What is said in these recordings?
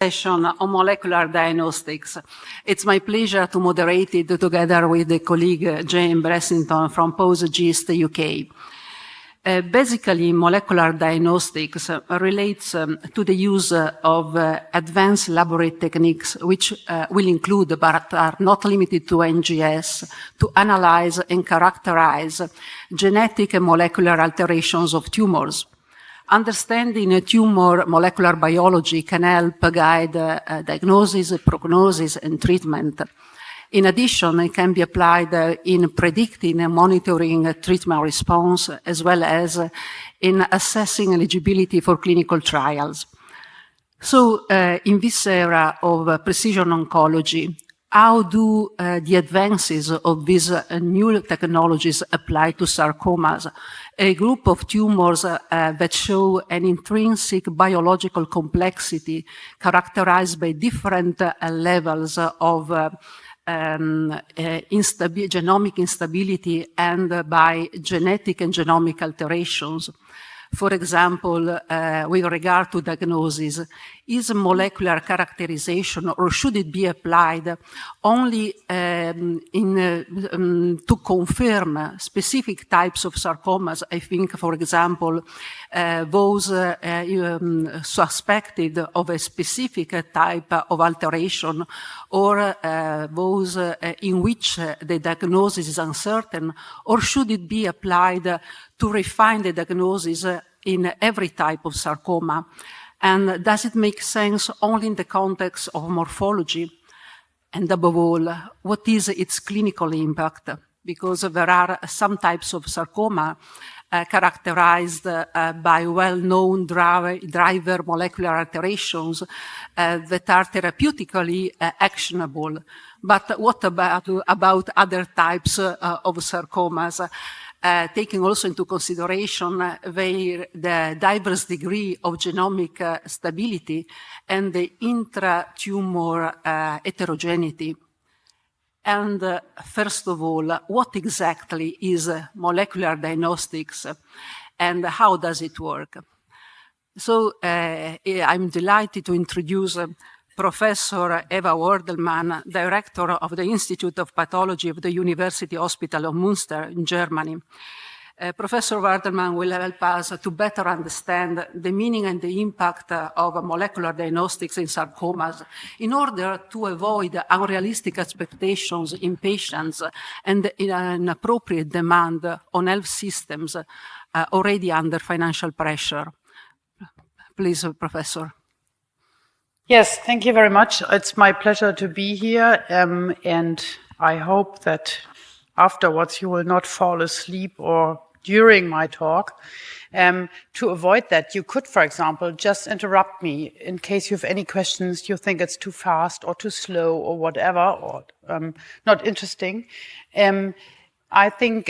Session on molecular diagnostics. It's my pleasure to moderate it together with the colleague Jane Bressington from POSE-GIST UK. Basically, molecular diagnostics relates to the use of advanced laboratory techniques, which will include, but are not limited to NGS, to analyze and characterize genetic and molecular alterations of tumors. Understanding tumor molecular biology can help guide diagnosis, prognosis, and treatment. In addition, it can be applied in predicting and monitoring treatment response, as well as in assessing eligibility for clinical trials. So, in this era of precision oncology, how do the advances of these new technologies apply to sarcomas, a group of tumors that show an intrinsic biological complexity characterized by different levels of genomic instability and by genetic and genomic alterations? For example, with regard to diagnosis, is molecular characterization, or should it be applied only to confirm specific types of sarcomas? I think, for example, those suspected of a specific type of alteration, or those in which the diagnosis is uncertain, or should it be applied to refine the diagnosis in every type of sarcoma? And does it make sense only in the context of morphology? And above all, what is its clinical impact? Because there are some types of sarcoma characterized by well-known driver molecular alterations that are therapeutically actionable. But what about other types of sarcomas? Taking also into consideration the diverse degree of genomic stability and the intra-tumor heterogeneity. And first of all, what exactly is molecular diagnostics and how does it work? So I'm delighted to introduce Professor Eva Wordelmann, Director of the Institute of Pathology of the University Hospital of Münster in Germany. Professor Wordelmann will help us to better understand the meaning and the impact of molecular diagnostics in sarcomas in order to avoid unrealistic expectations in patients and inappropriate demand on health systems already under financial pressure. Please, Professor. Yes, thank you very much. It's my pleasure to be here, and I hope that afterwards you will not fall asleep or during my talk. To avoid that, you could, for example, just interrupt me in case you have any questions, you think it's too fast or too slow or whatever, or not interesting. I think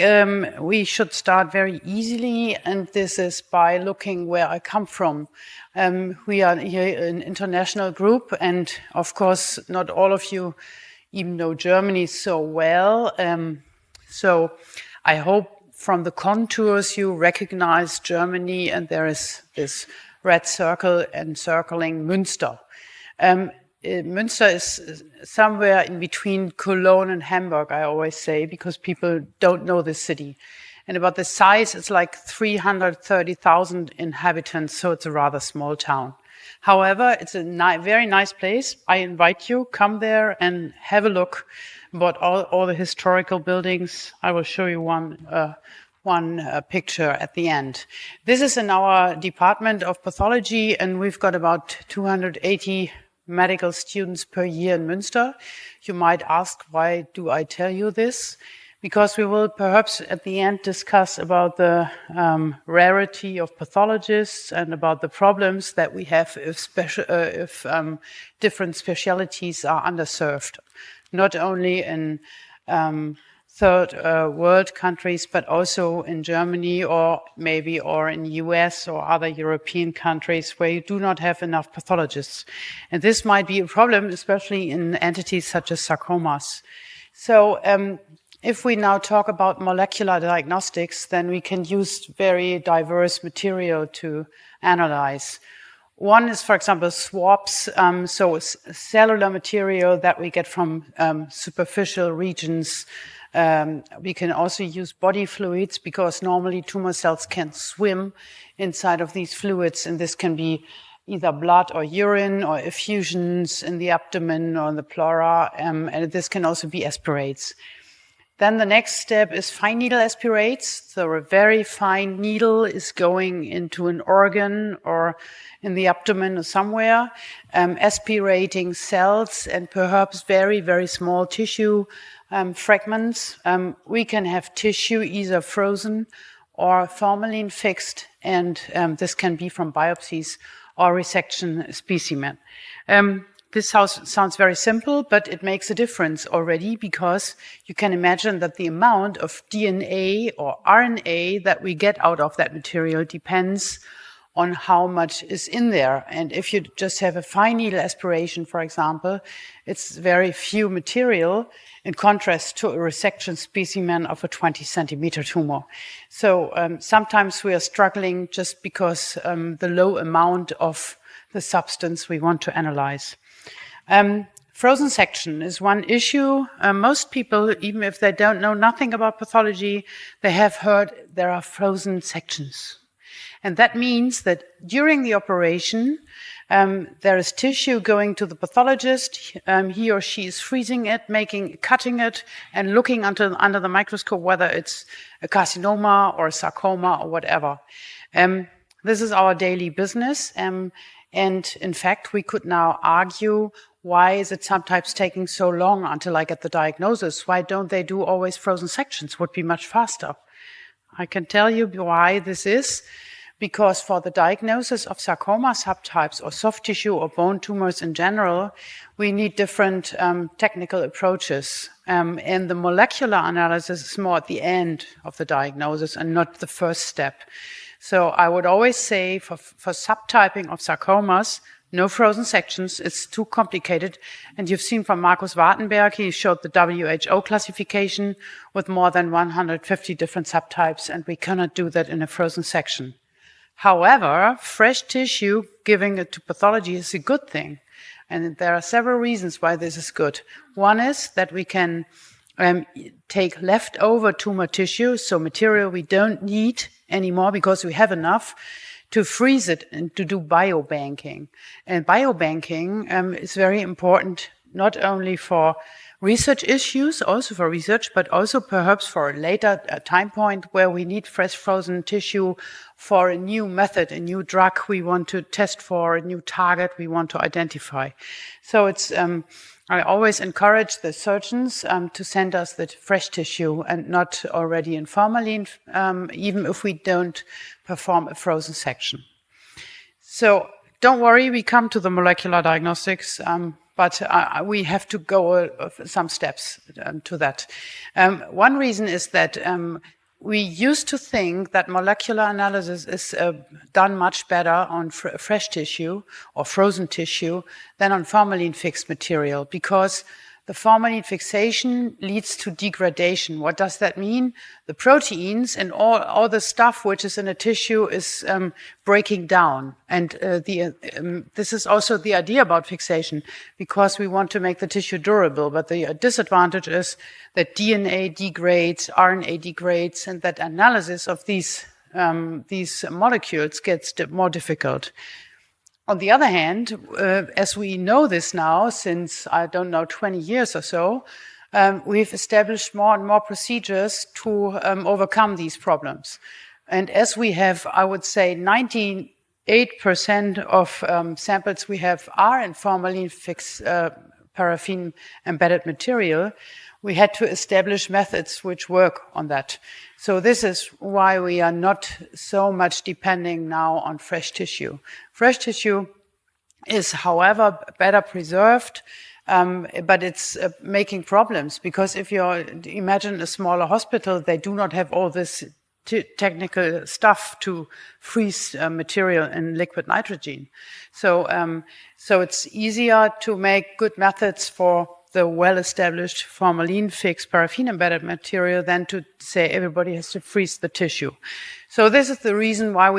we should start very easily, and this is by looking where I come from. We are here an international group, and of course, not all of you even know Germany so well. So I hope from the contours you recognize Germany, and there is this red circle encircling Münster. Münster is somewhere in between Cologne and Hamburg, I always say, because people don't know this city. And about the size, it's like 330,000 inhabitants, so it's a rather small town. However, it's a very nice place. I invite you, come there and have a look about all the historical buildings. I will show you one picture at the end. This is in our Department of Pathology, and we've got about 280 medical students per year in Münster. You might ask, why do I tell you this? Because we will perhaps at the end discuss about the rarity of pathologists and about the problems that we have if different specialties are underserved, not only in third world countries, but also in Germany or in US or other European countries where you do not have enough pathologists. And this might be a problem, especially in entities such as sarcomas. So if we now talk about molecular diagnostics, then we can use very diverse material to analyze. One is, for example, swabs, so it's cellular material that we get from superficial regions. We can also use body fluids because normally tumor cells can swim inside of these fluids, and this can be either blood or urine or effusions in the abdomen or in the pleura, and this can also be aspirates. Then the next step is fine needle aspirates. So a very fine needle is going into an organ or in the abdomen or somewhere, aspirating cells and perhaps very, very small tissue fragments. We can have tissue either frozen or formalin fixed, and this can be from biopsies or resection specimen. This sounds very simple, but it makes a difference already because you can imagine that the amount of DNA or RNA that we get out of that material depends on how much is in there. And if you just have a fine needle aspiration, for example, it's very few material in contrast to a resection specimen of a 20 centimeter tumor. So sometimes we are struggling just because the low amount of the substance we want to analyze. Frozen section is one issue. Most people, even if they don't know nothing about pathology, they have heard there are frozen sections. And that means that during the operation, there is tissue going to the pathologist. He or she is freezing it, cutting it, and looking under the microscope whether it's a carcinoma or a sarcoma or whatever. This is our daily business. And in fact, we could now argue, why is it sometimes taking so long until I get the diagnosis? Why don't they do always frozen sections? Would be much faster. I can tell you why this is. Because for the diagnosis of sarcoma subtypes or soft tissue or bone tumors in general, we need different technical approaches. And the molecular analysis is more at the end of the diagnosis and not the first step. So I would always say for subtyping of sarcomas, no frozen sections, it's too complicated. And you've seen from Markus Wartenberg, he showed the WHO classification with more than 150 different subtypes, and we cannot do that in a frozen section. However, fresh tissue, giving it to pathology is a good thing. And there are several reasons why this is good. One is that we can take leftover tumor tissue, so material we don't need anymore because we have enough, to freeze it and to do biobanking. And biobanking is very important not only for research issues, also for research, but also perhaps for a later time point where we need fresh frozen tissue for a new method, a new drug we want to test for, a new target we want to identify. So it's, I always encourage the surgeons to send us the fresh tissue and not already in formalin, even if we don't perform a frozen section. So don't worry, we come to the molecular diagnostics, but we have to go some steps to that. One reason is that we used to think that molecular analysis is done much better on fresh tissue or frozen tissue than on formalin-fixed material, because the formalin fixation leads to degradation. What does that mean? The proteins and all the stuff which is in a tissue is breaking down. And this is also the idea about fixation, because we want to make the tissue durable. But the disadvantage is that DNA degrades, RNA degrades, and that analysis of these molecules gets more difficult. On the other hand, as we know this now, since, 20 years or so, we've established more and more procedures to overcome these problems. And as we have, I would say, 98% of samples we have are in formalin-fixed paraffin-embedded material, we had to establish methods which work on that. So this is why we are not so much depending now on fresh tissue. Fresh tissue is, however, better preserved, but it's making problems, because if you imagine a smaller hospital, they do not have all this technical stuff to freeze material in liquid nitrogen. So it's easier to make good methods for the well-established formalin-fixed paraffin-embedded material than to say everybody has to freeze the tissue. So this is the reason why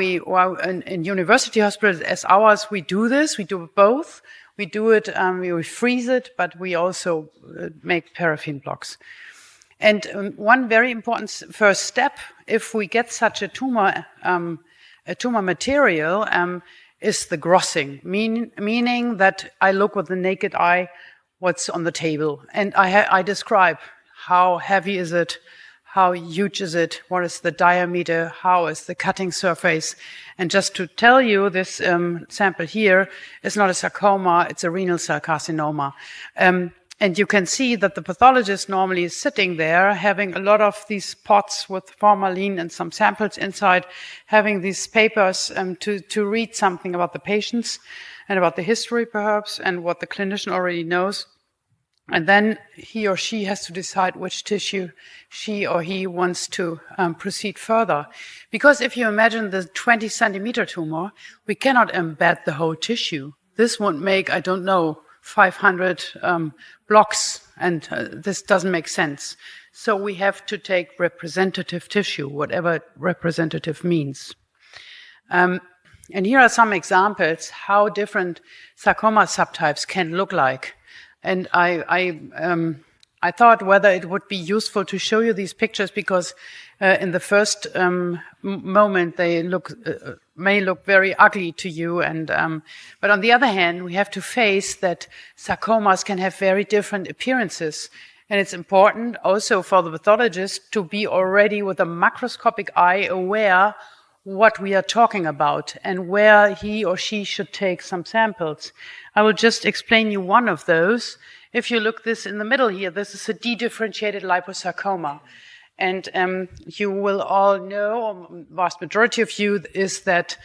in university hospitals as ours, we do this. We do both. We do it, we freeze it, but we also make paraffin blocks. And one very important first step, if we get such a tumor material, is the grossing, meaning that I look with the naked eye what's on the table, and I describe how heavy is it, how huge is it, what is the diameter, how is the cutting surface. And just to tell you, this sample here is not a sarcoma, it's a renal cell carcinoma. And you can see that the pathologist normally is sitting there having a lot of these pots with formalin and some samples inside, having these papers to read something about the patients and about the history perhaps and what the clinician already knows. And then he or she has to decide which tissue she or he wants to proceed further. Because if you imagine the 20 centimeter tumor, we cannot embed the whole tissue. This won't make, I don't know, 500 blocks, and this doesn't make sense. So we have to take representative tissue, whatever representative means. And here are some examples how different sarcoma subtypes can look like. And I thought whether it would be useful to show you these pictures because in the first moment they may look very ugly to you. And but on the other hand, we have to face that sarcomas can have very different appearances. And it's important also for the pathologist to be already with a macroscopic eye aware what we are talking about and where he or she should take some samples. I will just explain you one of those. If you look this in the middle here, this is a dedifferentiated liposarcoma. And you will all know, or vast majority of you, is that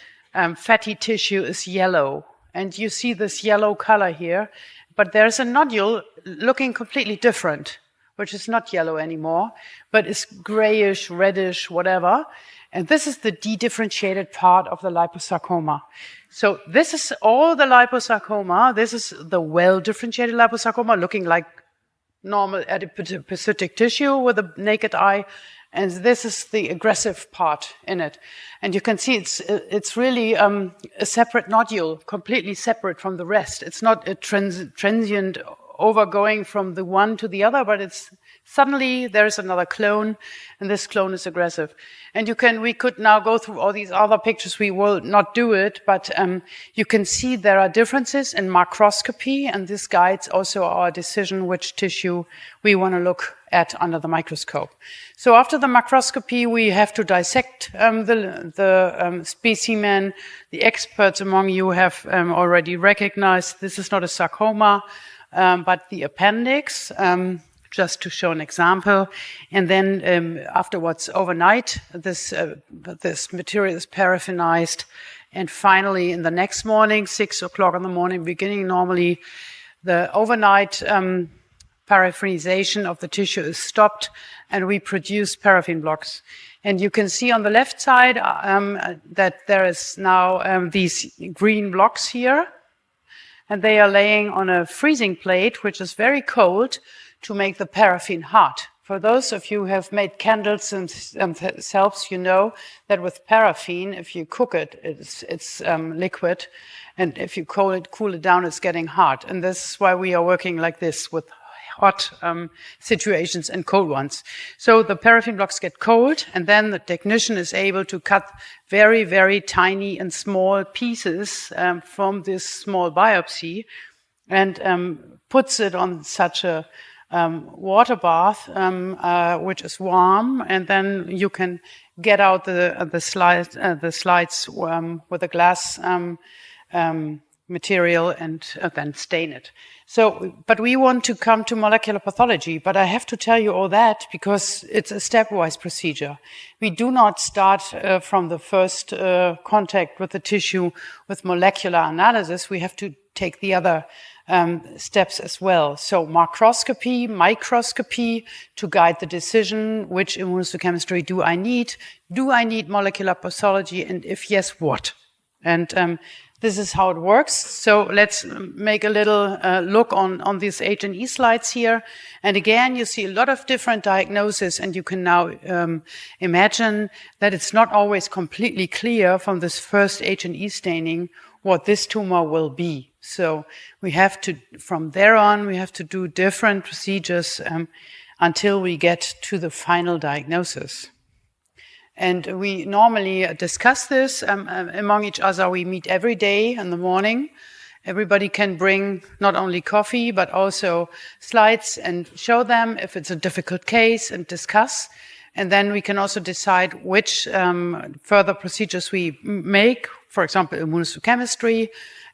fatty tissue is yellow. And you see this yellow color here, but there's a nodule looking completely different, which is not yellow anymore, but is grayish, reddish, whatever. And this is the dedifferentiated part of the liposarcoma. So this is all the liposarcoma. This is the well-differentiated liposarcoma, looking like normal adipocytic tissue with a naked eye. And this is the aggressive part in it. And you can see it's really a separate nodule, completely separate from the rest. It's not a transient overgoing from the one to the other, but it's suddenly there's another clone, and this clone is aggressive. And we could now go through all these other pictures. We will not do it, but you can see there are differences in macroscopy, and this guides also our decision which tissue we want to look at under the microscope. So after the macroscopy, we have to dissect the specimen. The experts among you have already recognized this is not a sarcoma, but the appendix. Just to show an example. And then afterwards, overnight, this material is paraffinized. And finally, in the next morning, 6 o'clock in the morning, beginning normally, the overnight paraffinization of the tissue is stopped, and we produce paraffin blocks. And you can see on the left side that there is now these green blocks here, and they are laying on a freezing plate, which is very cold, to make the paraffin hot. For those of you who have made candles themselves, you know that with paraffin, if you cook it, it's liquid, and if you cool it down, it's getting hot. And this is why we are working like this with hot situations and cold ones. So the paraffin blocks get cold, and then the technician is able to cut very, very tiny and small pieces from this small biopsy and puts it on such a water bath, which is warm, and then you can get out the slides with a glass material and then stain it. So, but we want to come to molecular pathology, but I have to tell you all that because it's a stepwise procedure. We do not start from the first contact with the tissue with molecular analysis. We have to take the other steps as well. So macroscopy, microscopy to guide the decision, which immunohistochemistry do I need? Do I need molecular pathology? And if yes, what? And This is how it works. So let's make a little look on these H&E slides here. And again, you see a lot of different diagnoses, and you can now imagine that it's not always completely clear from this first H&E staining what this tumor will be. So we have to, from there on, we have to do different procedures until we get to the final diagnosis. And we normally discuss this among each other. We meet every day in the morning. Everybody can bring not only coffee, but also slides and show them if it's a difficult case and discuss. And then we can also decide which further procedures we make, for example, immunohistochemistry,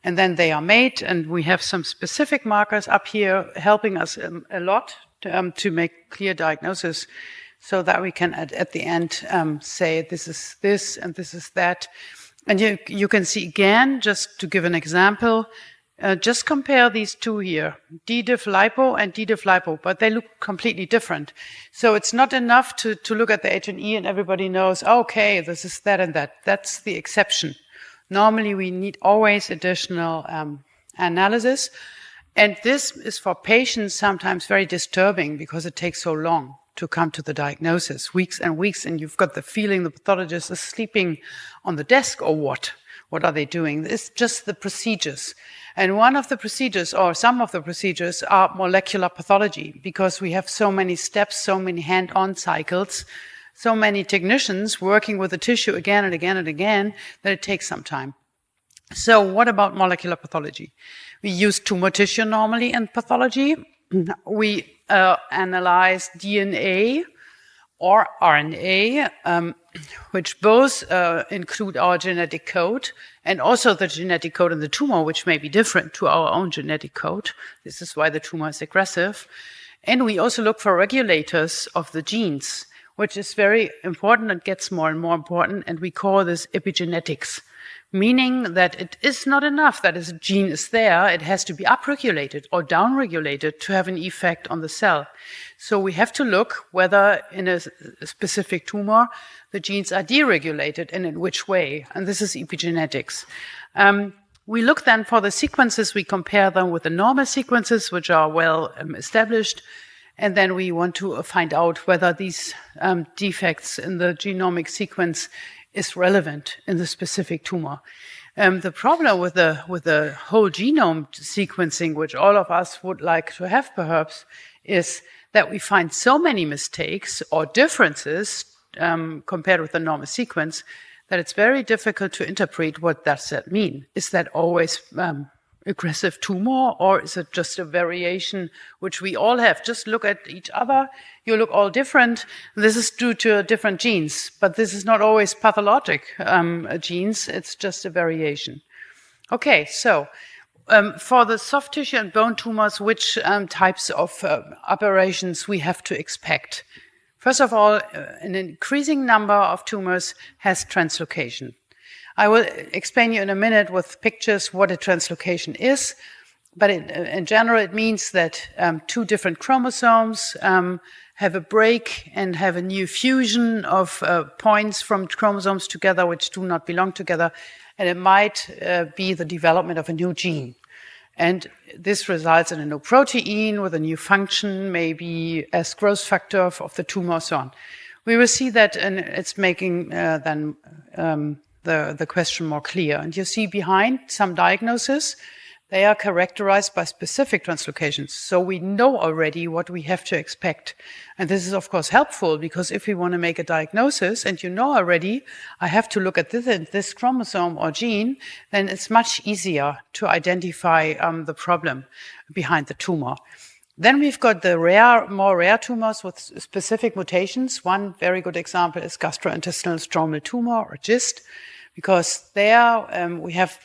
and then they are made. And we have some specific markers up here helping us a lot to make clear diagnosis, so that we can at the end say this is this and this is that. And you can see again, just to give an example, just compare these two here, D-diff lipo and D-diff lipo, but they look completely different. So it's not enough to look at the H&E and everybody knows, okay, this is that and that. That's the exception. Normally we need always additional analysis. And this is for patients sometimes very disturbing because it takes so long to come to the diagnosis, weeks and weeks, and you've got the feeling the pathologist is sleeping on the desk or what? What are they doing? It's just the procedures. And one of the procedures, or some of the procedures, are molecular pathology, because we have so many steps, so many hand-on cycles, so many technicians working with the tissue again and again and again, that it takes some time. So what about molecular pathology? We use tumor tissue normally in pathology. We analyze DNA or RNA, which both include our genetic code and also the genetic code in the tumor, which may be different to our own genetic code. This is why the tumor is aggressive. And we also look for regulators of the genes, which is very important and gets more and more important, and we call this epigenetics, meaning that it is not enough that a gene is there, it has to be upregulated or downregulated to have an effect on the cell. So we have to look whether in a specific tumor the genes are deregulated and in which way, and this is epigenetics. We look then for the sequences, we compare them with the normal sequences, which are well established, and then we want to find out whether these defects in the genomic sequence is relevant in the specific tumor. The problem with the whole genome sequencing, which all of us would like to have perhaps, is that we find so many mistakes or differences compared with the normal sequence that it's very difficult to interpret what does that mean. Is that always aggressive tumor, or is it just a variation which we all have? Just look at each other, you look all different. This is due to different genes, but this is not always pathologic genes, it's just a variation. Okay, so for the soft tissue and bone tumors, which types of operations we have to expect? First of all, an increasing number of tumors has translocation. I will explain you in a minute with pictures what a translocation is, but in general it means that two different chromosomes have a break and have a new fusion of points from chromosomes together which do not belong together, and it might be the development of a new gene. And this results in a new protein with a new function, maybe as growth factor of the tumor, so on. We will see that, and it's making then the question more clear. And you see behind some diagnoses, they are characterized by specific translocations. So we know already what we have to expect. And this is, of course, helpful, because if we want to make a diagnosis and you know already, I have to look at this chromosome or gene, then it's much easier to identify the problem behind the tumor. Then we've got the more rare tumors with specific mutations. One very good example is gastrointestinal stromal tumor, or GIST, because there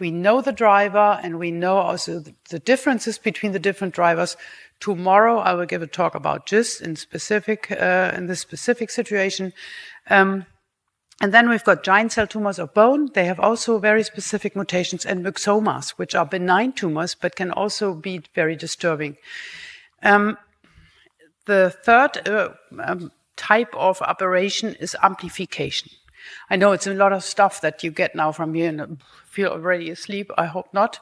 we know the driver, and we know also the differences between the different drivers. Tomorrow I will give a talk about GIST in this specific situation. And then we've got giant cell tumors of bone. They have also very specific mutations, and myxomas, which are benign tumors but can also be very disturbing. The third type of operation is amplification. I know it's a lot of stuff that you get now from here and feel already asleep. I hope not.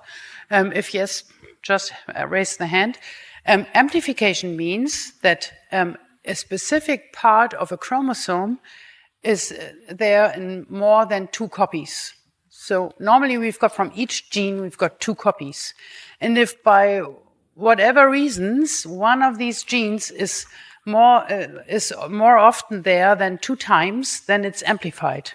If yes, just raise the hand. Amplification means that a specific part of a chromosome is there in more than 2 copies. So normally we've got from each gene, we've got 2 copies. And if by whatever reasons, one of these genes is more often there than 2 times, then it's amplified.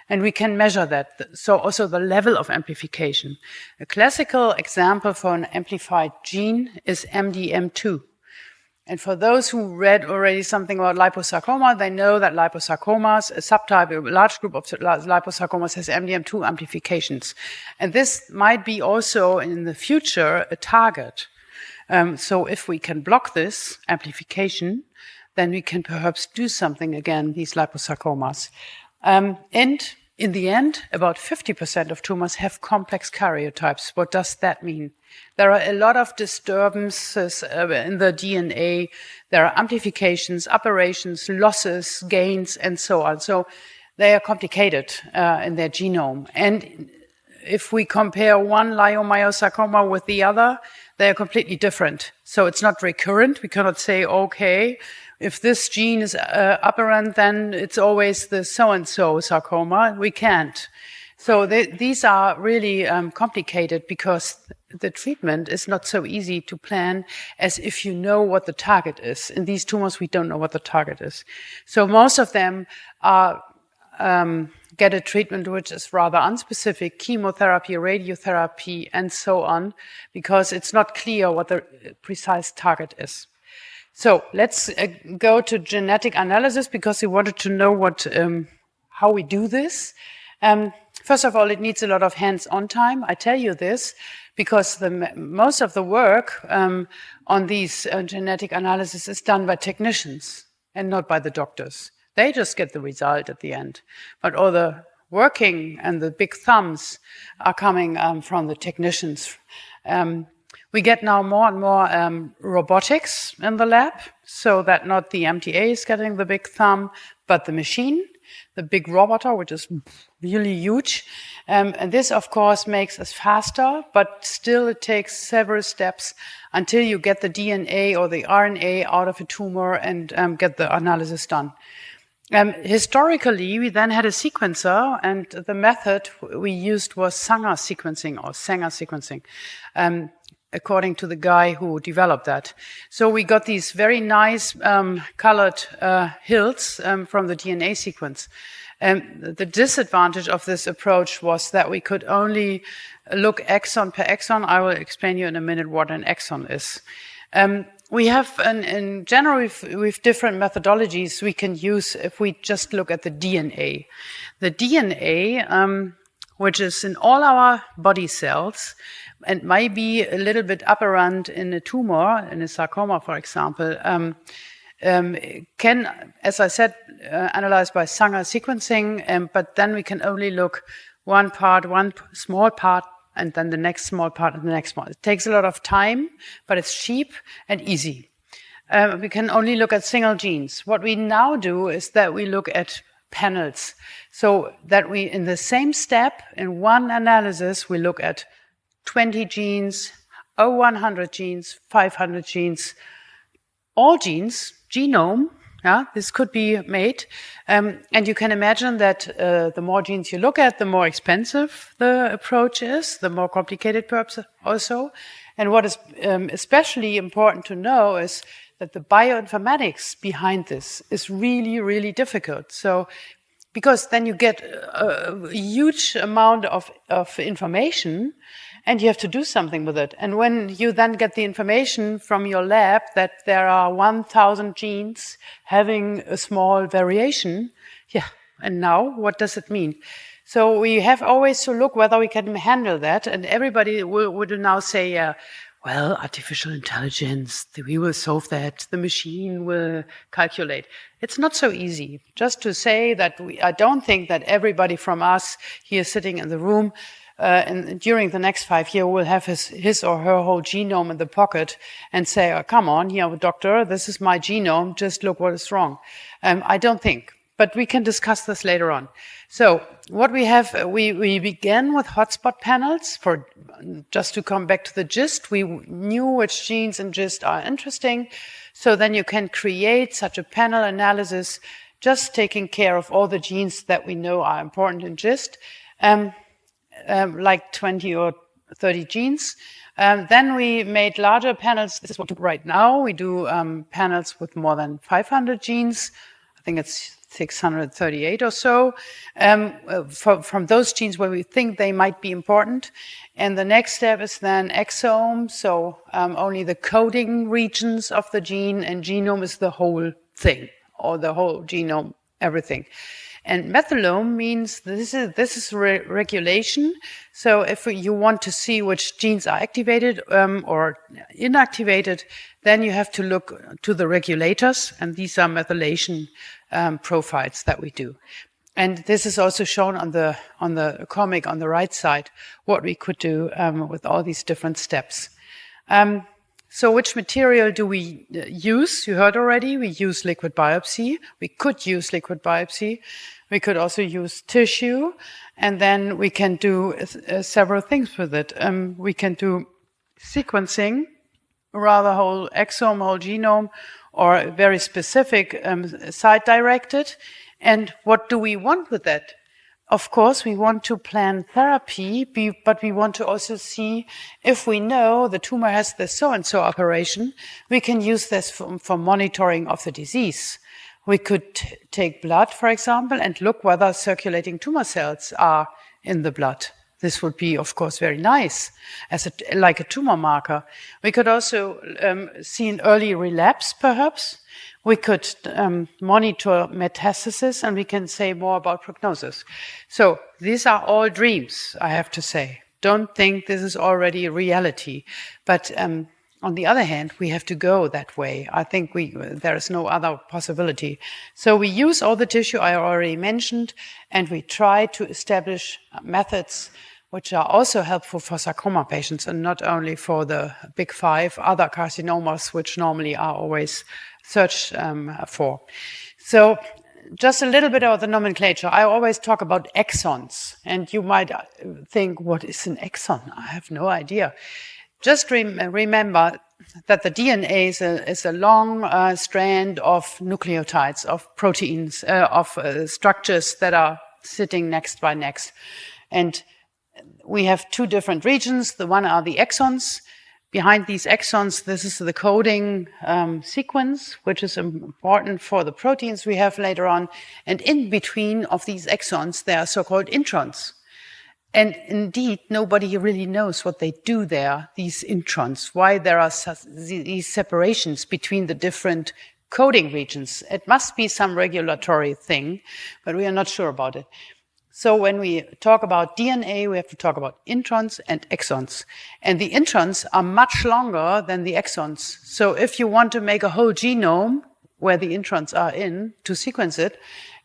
And we can measure that. So also the level of amplification. A classical example for an amplified gene is MDM2. And for those who read already something about liposarcoma, they know that liposarcomas, a subtype, a large group of liposarcomas has MDM2 amplifications. And this might be also in the future a target. So if we can block this amplification, then we can perhaps do something against these liposarcomas. And in the end, about 50% of tumors have complex karyotypes. What does that mean? There are a lot of disturbances in the DNA. There are amplifications, aberrations, losses, gains, and so on. So they are complicated in their genome. And if we compare one leiomyosarcoma with the other, they are completely different. So it's not recurrent. We cannot say, okay, if this gene is aberrant, then it's always the so-and-so sarcoma. We can't. So these are really complicated because the treatment is not so easy to plan as if you know what the target is. In these tumors, we don't know what the target is. So most of them are get a treatment which is rather unspecific, chemotherapy, radiotherapy, and so on, because it's not clear what the precise target is. So let's go to genetic analysis because we wanted to know how we do this. First of all, it needs a lot of hands-on time. I tell you this because most of the work on these genetic analysis is done by technicians and not by the doctors. They just get the result at the end. But all the working and the big thumbs are coming from the technicians. We get now more and more robotics in the lab, so that not the MTA is getting the big thumb, but the machine, the big roboter, which is really huge. And this, of course, makes us faster, but still it takes several steps until you get the DNA or the RNA out of a tumor and get the analysis done. Historically, we then had a sequencer, and the method we used was Sanger sequencing, according to the guy who developed that. So we got these very nice colored hills from the DNA sequence. The disadvantage of this approach was that we could only look exon per exon. I will explain you in a minute what an exon is. We have, in general, we've different methodologies we can use if we just look at the DNA. The DNA, which is in all our body cells, and might be a little bit aberrant in a tumor, in a sarcoma, for example, can, as I said, analyzed by Sanger sequencing, but then we can only look one small part, and then the next small part and the next one. It takes a lot of time, but it's cheap and easy. We can only look at single genes. What we now do is that we look at panels. So that we, in the same step, in one analysis, we look at 20 genes, 100 genes, 500 genes, all genes, genome. Yeah, this could be made. And you can imagine that the more genes you look at, the more expensive the approach is, the more complicated perhaps also. And what is especially important to know is that the bioinformatics behind this is really, really difficult. So, because then you get a huge amount of information, and you have to do something with it. And when you then get the information from your lab that there are 1,000 genes having a small variation, yeah, and now what does it mean? So we have always to look whether we can handle that, and everybody would now say, well, artificial intelligence, we will solve that, the machine will calculate. It's not so easy. Just to say that I don't think that everybody from us here sitting in the room and during the next 5 years will have his or her whole genome in the pocket and say, oh, come on, doctor, this is my genome, just look what is wrong. I don't think. but we can discuss this later on. So what we have, we began with hotspot panels. For just to come back to the GIST, we knew which genes in GIST are interesting. So then you can create such a panel analysis, just taking care of all the genes that we know are important in GIST, like 20 or 30 genes. Then we made larger panels. This is what we do right now. We do panels with more than 500 genes. I think it's 638 or so, from those genes where we think they might be important. And the next step is then exome, so only the coding regions of the gene, and genome is the whole thing, or the whole genome, everything. And methylome means this is regulation. So if you want to see which genes are activated or inactivated, then you have to look to the regulators, and these are methylation profiles that we do. And this is also shown on the comic on the right side, what we could do with all these different steps. So which material do we use? You heard already, we use liquid biopsy. We could use liquid biopsy. We could also use tissue, and then we can do several things with it. We can do sequencing, rather whole exome, whole genome, or very specific site-directed. And what do we want with that? Of course, we want to plan therapy, but we want to also see if we know the tumor has the so-and-so operation, we can use this for monitoring of the disease. We could take blood, for example, and look whether circulating tumor cells are in the blood. This would be, of course, very nice, like a tumor marker. We could also see an early relapse, perhaps. We could monitor metastasis, and we can say more about prognosis. So these are all dreams, I have to say. Don't think this is already reality. But on the other hand, we have to go that way. I think there is no other possibility. So we use all the tissue I already mentioned, and we try to establish methods which are also helpful for sarcoma patients, and not only for the big 5 other carcinomas, which normally are always searched for. So just a little bit of the nomenclature. I always talk about exons, and you might think, what is an exon? I have no idea. Just remember that the DNA is a long strand of nucleotides, of proteins, of structures that are sitting next by next. And we have 2 different regions. The one are the exons. Behind these exons, this is the coding sequence, which is important for the proteins we have later on. And in between of these exons, there are so-called introns. And indeed, nobody really knows what they do there, these introns, why there are these separations between the different coding regions. It must be some regulatory thing, but we are not sure about it. So when we talk about DNA, we have to talk about introns and exons. And the introns are much longer than the exons. So if you want to make a whole genome where the introns are in to sequence it,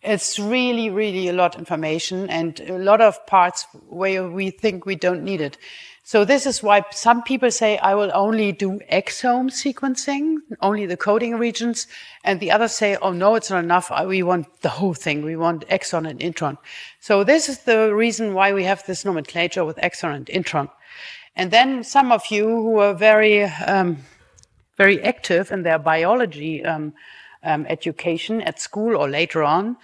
it's really, really a lot of information and a lot of parts where we think we don't need it. So this is why some people say, I will only do exome sequencing, only the coding regions. And the others say, oh no, it's not enough. We want the whole thing. We want exon and intron. So this is the reason why we have this nomenclature with exon and intron. And then some of you who are very, very active in their biology education at school or later on,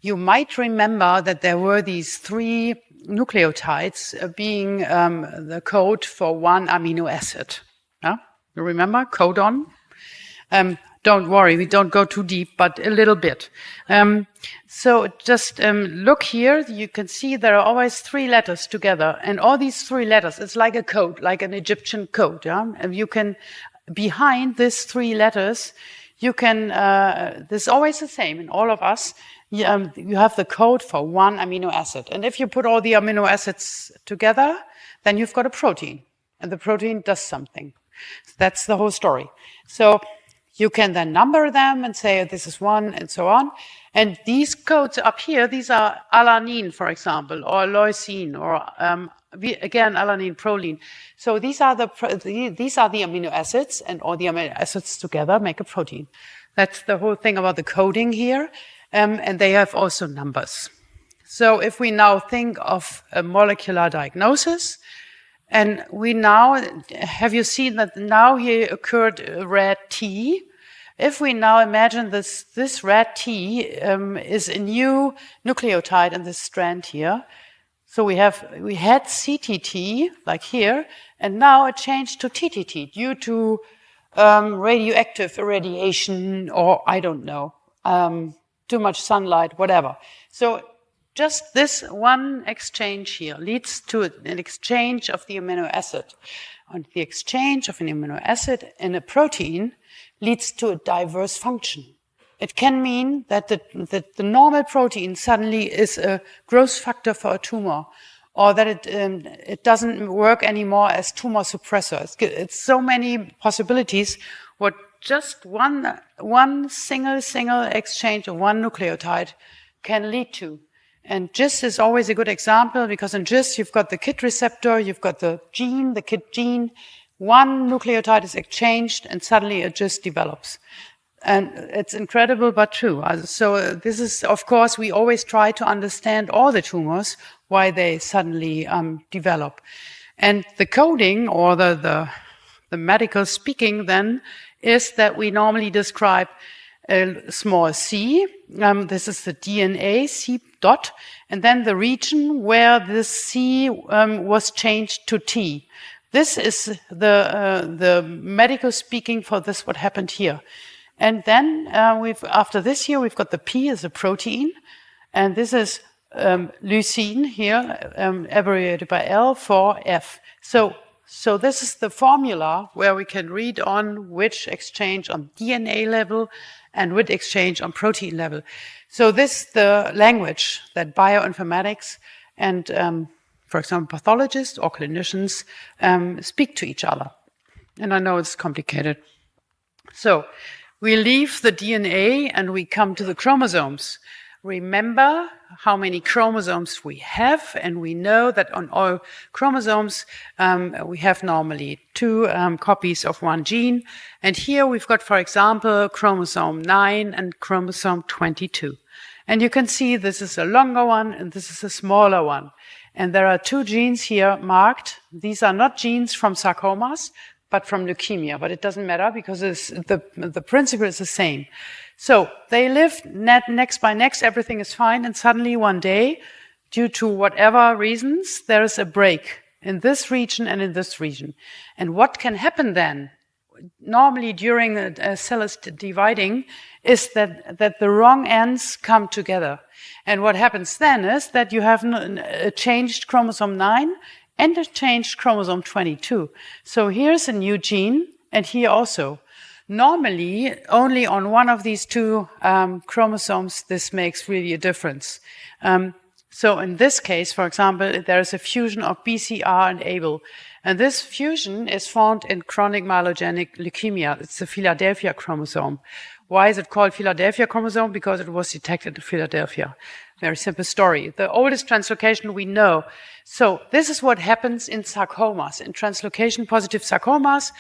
you might remember that there were these 3 nucleotides being the code for one amino acid. Yeah? You remember? Codon? Don't worry, we don't go too deep, but a little bit. So just look here. You can see there are always 3 letters together. And all these 3 letters, it's like a code, like an Egyptian code. Yeah? And you can, behind these 3 letters, you can, this is always the same in all of us. You have the code for one amino acid. And if you put all the amino acids together, then you've got a protein. And the protein does something. That's the whole story. So you can then number them and say, this is 1 and so on. And these codes up here, these are alanine, for example, or leucine, or again, alanine, proline. So these are the amino acids, and all the amino acids together make a protein. That's the whole thing about the coding here. and they have also numbers. So if we now think of a molecular diagnosis, and we now, have you seen that now here occurred a red T? If we now imagine this red T is a new nucleotide in this strand here, so we had CTT, like here, and now it changed to TTT due to radioactive irradiation, or I don't know, too much sunlight, whatever. So just this one exchange here leads to an exchange of the amino acid. And the exchange of an amino acid in a protein leads to a diverse function. It can mean that the normal protein suddenly is a growth factor for a tumor, or that it doesn't work anymore as tumor suppressor. It's so many possibilities what just one single exchange of one nucleotide can lead to. And GIST is always a good example, because in GIST you've got the KIT receptor, you've got the gene, the KIT gene. One nucleotide is exchanged and suddenly a GIST develops. And it's incredible, but true. So this is, of course, we always try to understand all the tumors, why they suddenly develop. And the coding, or the medical speaking then, is that we normally describe a small c. This is the DNA, C dot, and then the region where this C was changed to T. This is the medical speaking for this, what happened here. And then after this here, we've got the P as a protein, and this is leucine here, abbreviated by L for F. So this is the formula where we can read on which exchange on DNA level and which exchange on protein level. So this is the language that bioinformatics and, for example, pathologists or clinicians speak to each other. And I know it's complicated. So we leave the DNA and we come to the chromosomes. Remember how many chromosomes we have, and we know that on all chromosomes we have normally 2 copies of one gene. And here we've got, for example, chromosome 9 and chromosome 22. And you can see this is a longer one and this is a smaller one. And there are 2 genes here marked. These are not genes from sarcomas, but from leukemia. But it doesn't matter, because the principle is the same. So they live next by next, everything is fine, and suddenly one day, due to whatever reasons, there is a break in this region and in this region. And what can happen then? Normally during a cell is dividing is that the wrong ends come together. And what happens then is that you have a changed chromosome 9 and a changed chromosome 22. So here's a new gene, and here also. Normally, only on one of these 2 chromosomes, this makes really a difference. So in this case, for example, there is a fusion of BCR and ABL. And this fusion is found in chronic myelogenic leukemia. It's the Philadelphia chromosome. Why is it called Philadelphia chromosome? Because it was detected in Philadelphia. Very simple story. The oldest translocation we know. So this is what happens in sarcomas. In translocation-positive sarcomas,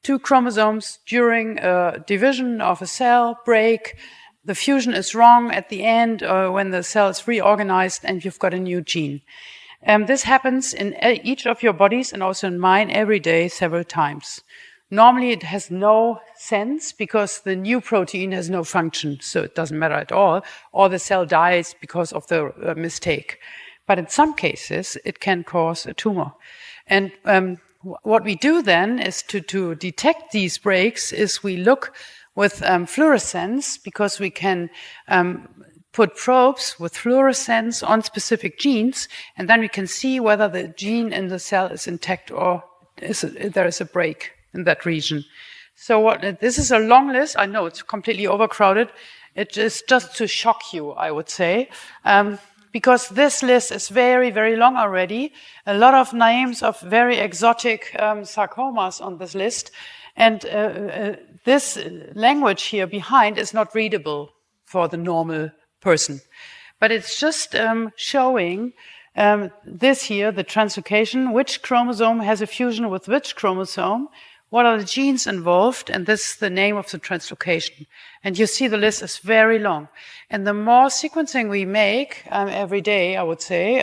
2 chromosomes during a division of a cell break. The fusion is wrong at the end, when the cell is reorganized and you've got a new gene. This happens in each of your bodies and also in mine every day, several times. Normally it has no sense because the new protein has no function, so it doesn't matter at all, or the cell dies because of the mistake. But in some cases, it can cause a tumor. And what we do then is to detect these breaks is we look with fluorescence, because we can put probes with fluorescence on specific genes, and then we can see whether the gene in the cell is intact or there is a break in that region. So this is a long list. I know it's completely overcrowded. It is just to shock you, I would say, because this list is very, very long already. A lot of names of very exotic sarcomas on this list. And this language here behind is not readable for the normal person. But it's just showing this here, the translocation, which chromosome has a fusion with which chromosome, what are the genes involved, and this is the name of the translocation. And you see the list is very long. And the more sequencing we make every day, I would say,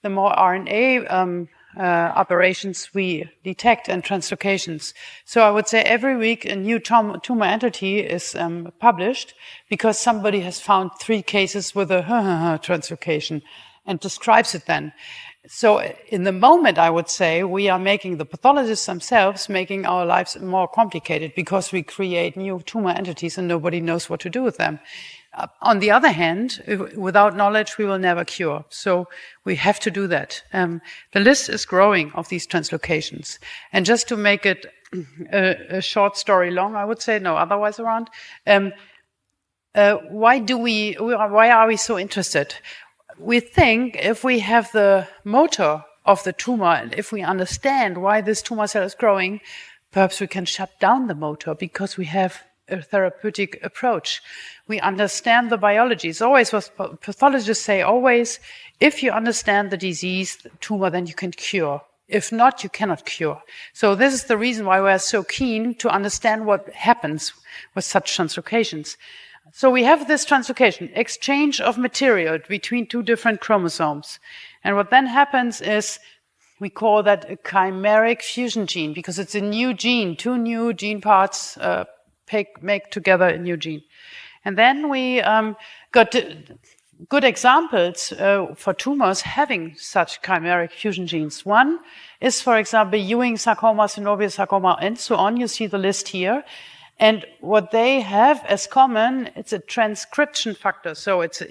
the more RNA operations we detect and translocations. So I would say every week a new tumor entity is published because somebody has found 3 cases with a translocation and describes it then. So in the moment, I would say, we are making the pathologists themselves, making our lives more complicated because we create new tumor entities and nobody knows what to do with them. On the other hand, without knowledge, we will never cure. So we have to do that. The list is growing of these translocations. And just to make it a short story long, I would say, no otherwise around, why are we so interested? We think if we have the motor of the tumor, and if we understand why this tumor cell is growing, perhaps we can shut down the motor because we have a therapeutic approach. We understand the biology. It's always what pathologists say, always, if you understand the disease, the tumor, then you can cure. If not, you cannot cure. So this is the reason why we're so keen to understand what happens with such translocations. So we have this translocation, exchange of material between 2 different chromosomes. And what then happens is we call that a chimeric fusion gene because it's a new gene, 2 new gene parts make together a new gene. And then we got good examples for tumors having such chimeric fusion genes. One is, for example, Ewing sarcoma, synovial sarcoma, and so on. You see the list here. And what they have as common, it's a transcription factor. So it's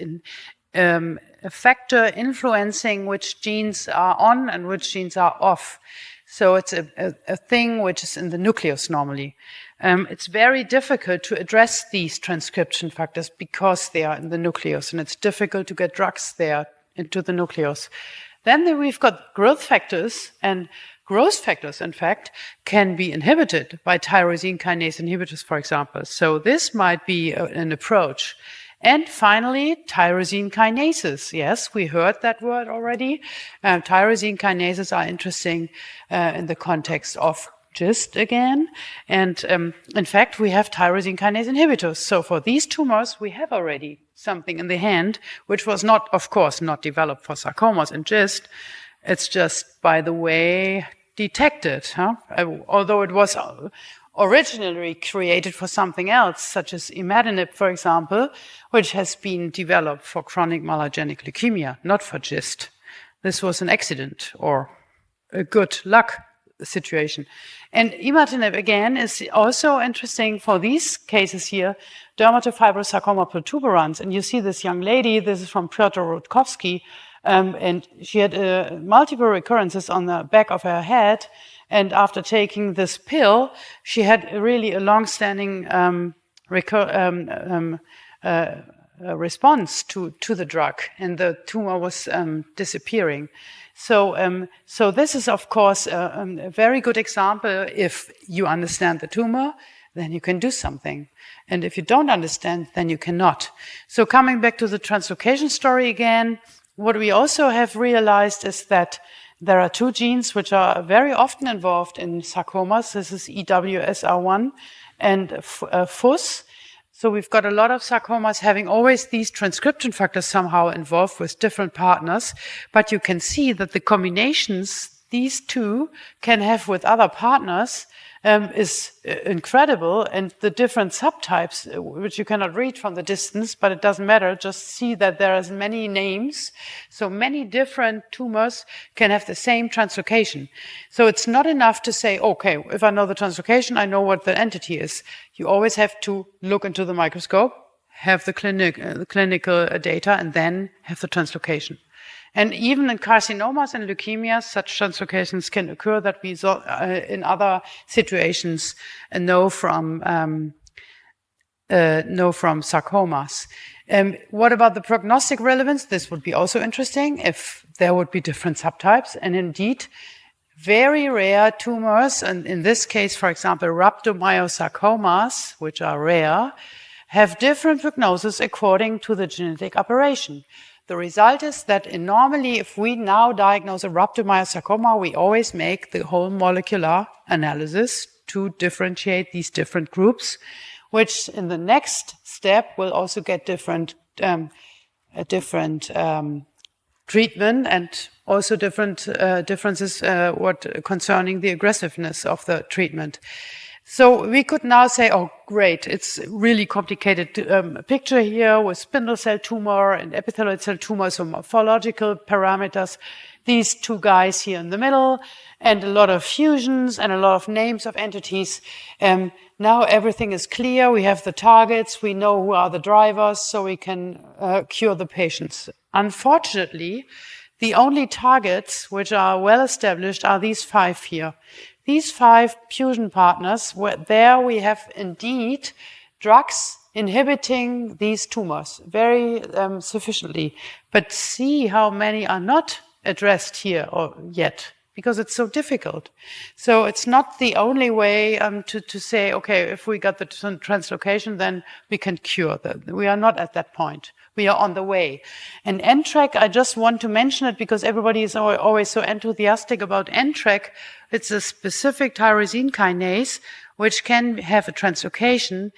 a factor influencing which genes are on and which genes are off. So it's a thing which is in the nucleus normally. It's very difficult to address these transcription factors because they are in the nucleus, and it's difficult to get drugs there into the nucleus. Then we've got growth factors, and growth factors, in fact, can be inhibited by tyrosine kinase inhibitors, for example. So this might be an approach. And finally, tyrosine kinases. Yes, we heard that word already. Tyrosine kinases are interesting in the context of GIST again. And in fact, we have tyrosine kinase inhibitors. So for these tumors, we have already something in the hand, which was not, of course, not developed for sarcomas and GIST. It's just, by the way, detected, although it was originally created for something else, such as imatinib, for example, which has been developed for chronic myelogenic leukemia, not for GIST. This was an accident or a good luck situation. And imatinib, again, is also interesting for these cases here, dermatofibrosarcoma protuberans. And you see this young lady, this is from Piotr Rutkowski, and she had multiple recurrences on the back of her head. And after taking this pill, she had really a long-standing response to the drug, and the tumor was disappearing. So this is, of course, a very good example. If you understand the tumor, then you can do something. And if you don't understand, then you cannot. So coming back to the translocation story again, what we also have realized is that there are 2 genes which are very often involved in sarcomas. This is EWSR1 and FUS. So we've got a lot of sarcomas having always these transcription factors somehow involved with different partners. But you can see that the combinations these 2 can have with other partners is incredible. And the different subtypes, which you cannot read from the distance, but it doesn't matter, just see that there are many names. So many different tumors can have the same translocation. So it's not enough to say, okay, if I know the translocation, I know what the entity is. You always have to look into the microscope, have the clinical data, and then have the translocation. And even in carcinomas and leukemias, such translocations can occur that we in other situations know from sarcomas. What about the prognostic relevance? This would be also interesting if there would be different subtypes. And indeed, very rare tumors, and in this case, for example, rhabdomyosarcomas, which are rare, have different prognosis according to the genetic operation. The result is that normally, if we now diagnose a rhabdomyosarcoma, we always make the whole molecular analysis to differentiate these different groups, which in the next step will also get different treatment and also different differences concerning the aggressiveness of the treatment. So we could now say, oh, great, it's a really complicated picture here with spindle cell tumor and epithelial cell tumor, so morphological parameters, these two guys here in the middle, and a lot of fusions and a lot of names of entities. Now everything is clear. We have the targets. We know who are the drivers, so we can cure the patients. Unfortunately, the only targets which are well established are these 5 here. These 5 fusion partners, there we have indeed drugs inhibiting these tumors very sufficiently. But see how many are not addressed here yet, because it's so difficult. So it's not the only way to say, okay, if we got the translocation, then we can cure them. We are not at that point. We are on the way. And NTRK, I just want to mention it because everybody is always so enthusiastic about NTRK. It's a specific tyrosine kinase which can have a translocation,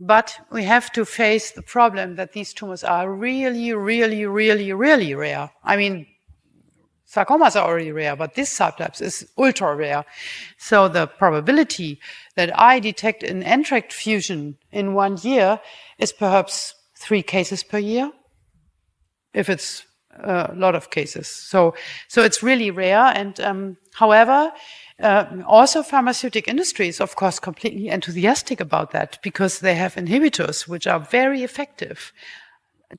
but we have to face the problem that these tumors are really, really, really, really rare. I mean, sarcomas are already rare, but this subtype is ultra rare. So the probability that I detect an NTRK fusion in 1 year is perhaps 3 cases per year, if it's a lot of cases. So it's really rare. And however, also pharmaceutical industry is, of course, completely enthusiastic about that because they have inhibitors which are very effective.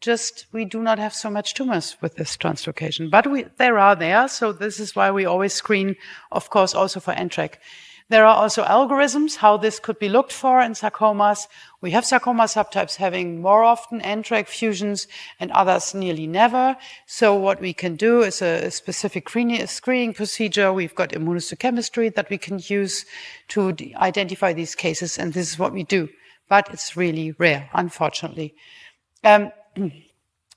Just we do not have so much tumors with this translocation, but there are there. So this is why we always screen, of course, also for NTRK. There are also algorithms how this could be looked for in sarcomas. We have sarcoma subtypes having more often NTRK fusions and others nearly never. So what we can do is a specific screening procedure. We've got immunohistochemistry that we can use to identify these cases, and this is what we do. But it's really rare, unfortunately.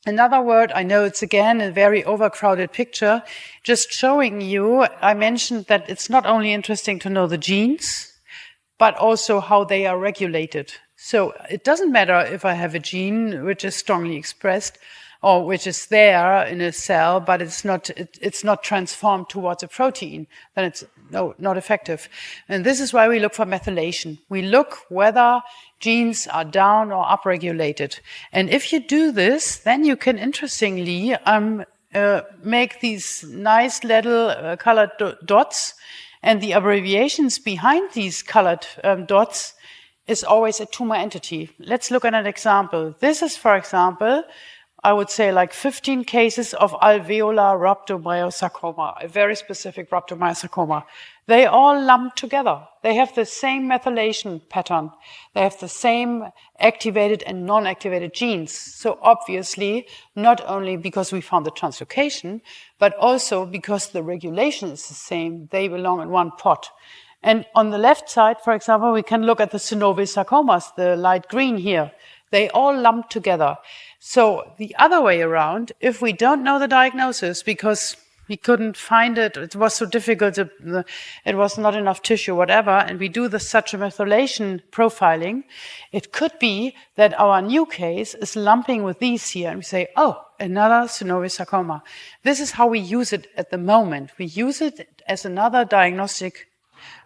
Another word, I know it's again a very overcrowded picture, just showing you, I mentioned that it's not only interesting to know the genes, but also how they are regulated. So it doesn't matter if I have a gene which is strongly expressed or which is there in a cell, but it's not transformed towards a protein, then it's not effective. And this is why we look for methylation. We look whether genes are down or upregulated. And if you do this, then you can interestingly make these nice little colored dots, and the abbreviations behind these colored dots is always a tumor entity. Let's look at an example. This is, for example, I would say like 15 cases of alveolar rhabdomyosarcoma, a very specific rhabdomyosarcoma. They all lump together. They have the same methylation pattern. They have the same activated and non-activated genes. So obviously, not only because we found the translocation, but also because the regulation is the same. They belong in one pot. And on the left side, for example, we can look at the synovial sarcomas, the light green here. They all lump together. So the other way around, if we don't know the diagnosis because we couldn't find it, it was so difficult, it was not enough tissue, whatever, and we do such a methylation profiling, it could be that our new case is lumping with these here, and we say, oh, another synovial sarcoma. This is how we use it at the moment. We use it as another diagnostic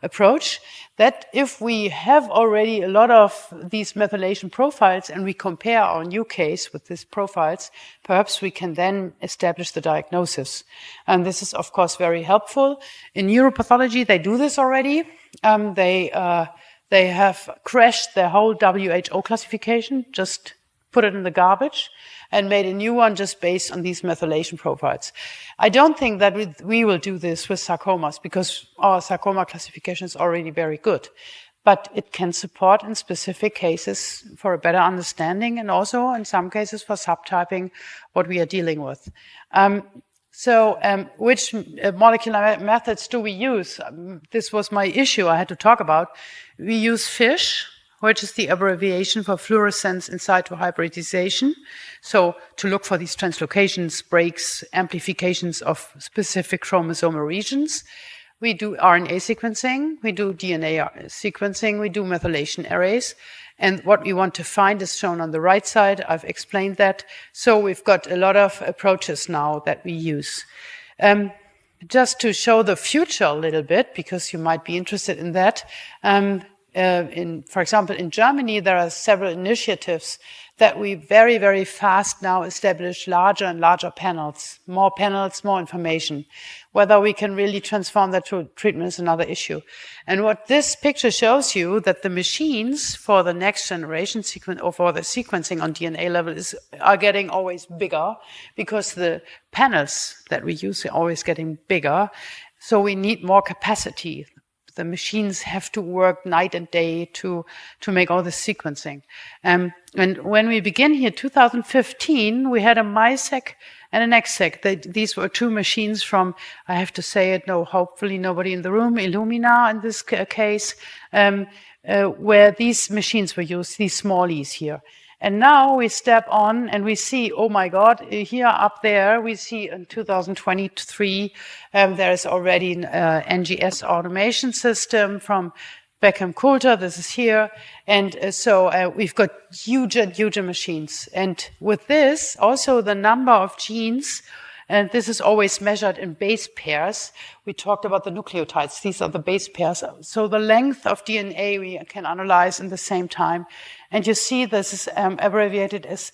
approach, that if we have already a lot of these methylation profiles and we compare our new case with these profiles, perhaps we can then establish the diagnosis. And this is, of course, very helpful. In neuropathology, they do this already. They have crashed their whole WHO classification, just put it in the garbage, and made a new one just based on these methylation profiles. I don't think that we will do this with sarcomas because our sarcoma classification is already very good. But it can support in specific cases for a better understanding and also in some cases for subtyping what we are dealing with. Which molecular methods do we use? This was my issue I had to talk about. We use FISH, which is the abbreviation for fluorescence in situ hybridization. So to look for these translocations, breaks, amplifications of specific chromosomal regions. We do RNA sequencing, we do DNA sequencing, we do methylation arrays. And what we want to find is shown on the right side. I've explained that. So we've got a lot of approaches now that we use. Just to show the future a little bit, because you might be interested in that, for example, in Germany, there are several initiatives that we very, very fast now establish larger and larger panels, more information. Whether we can really transform that to treatment is another issue. And what this picture shows you, that the machines for the next generation sequence or for the sequencing on DNA level are getting always bigger, because the panels that we use are always getting bigger. So we need more capacity. The machines have to work night and day to make all the sequencing. And when we begin here, 2015, we had a MiSeq and an XSeq. These were two machines from, I have to say it, no, hopefully nobody in the room, Illumina in this case, where these machines were used, these smallies here. And now we step on and we see, oh my God, here up there, we see in 2023, there is already an NGS automation system from Beckham Coulter. This is here. And so we've got huge machines. And with this, also the number of genes, and this is always measured in base pairs. We talked about the nucleotides. These are the base pairs. So the length of DNA we can analyze in the same time. And you see this is abbreviated as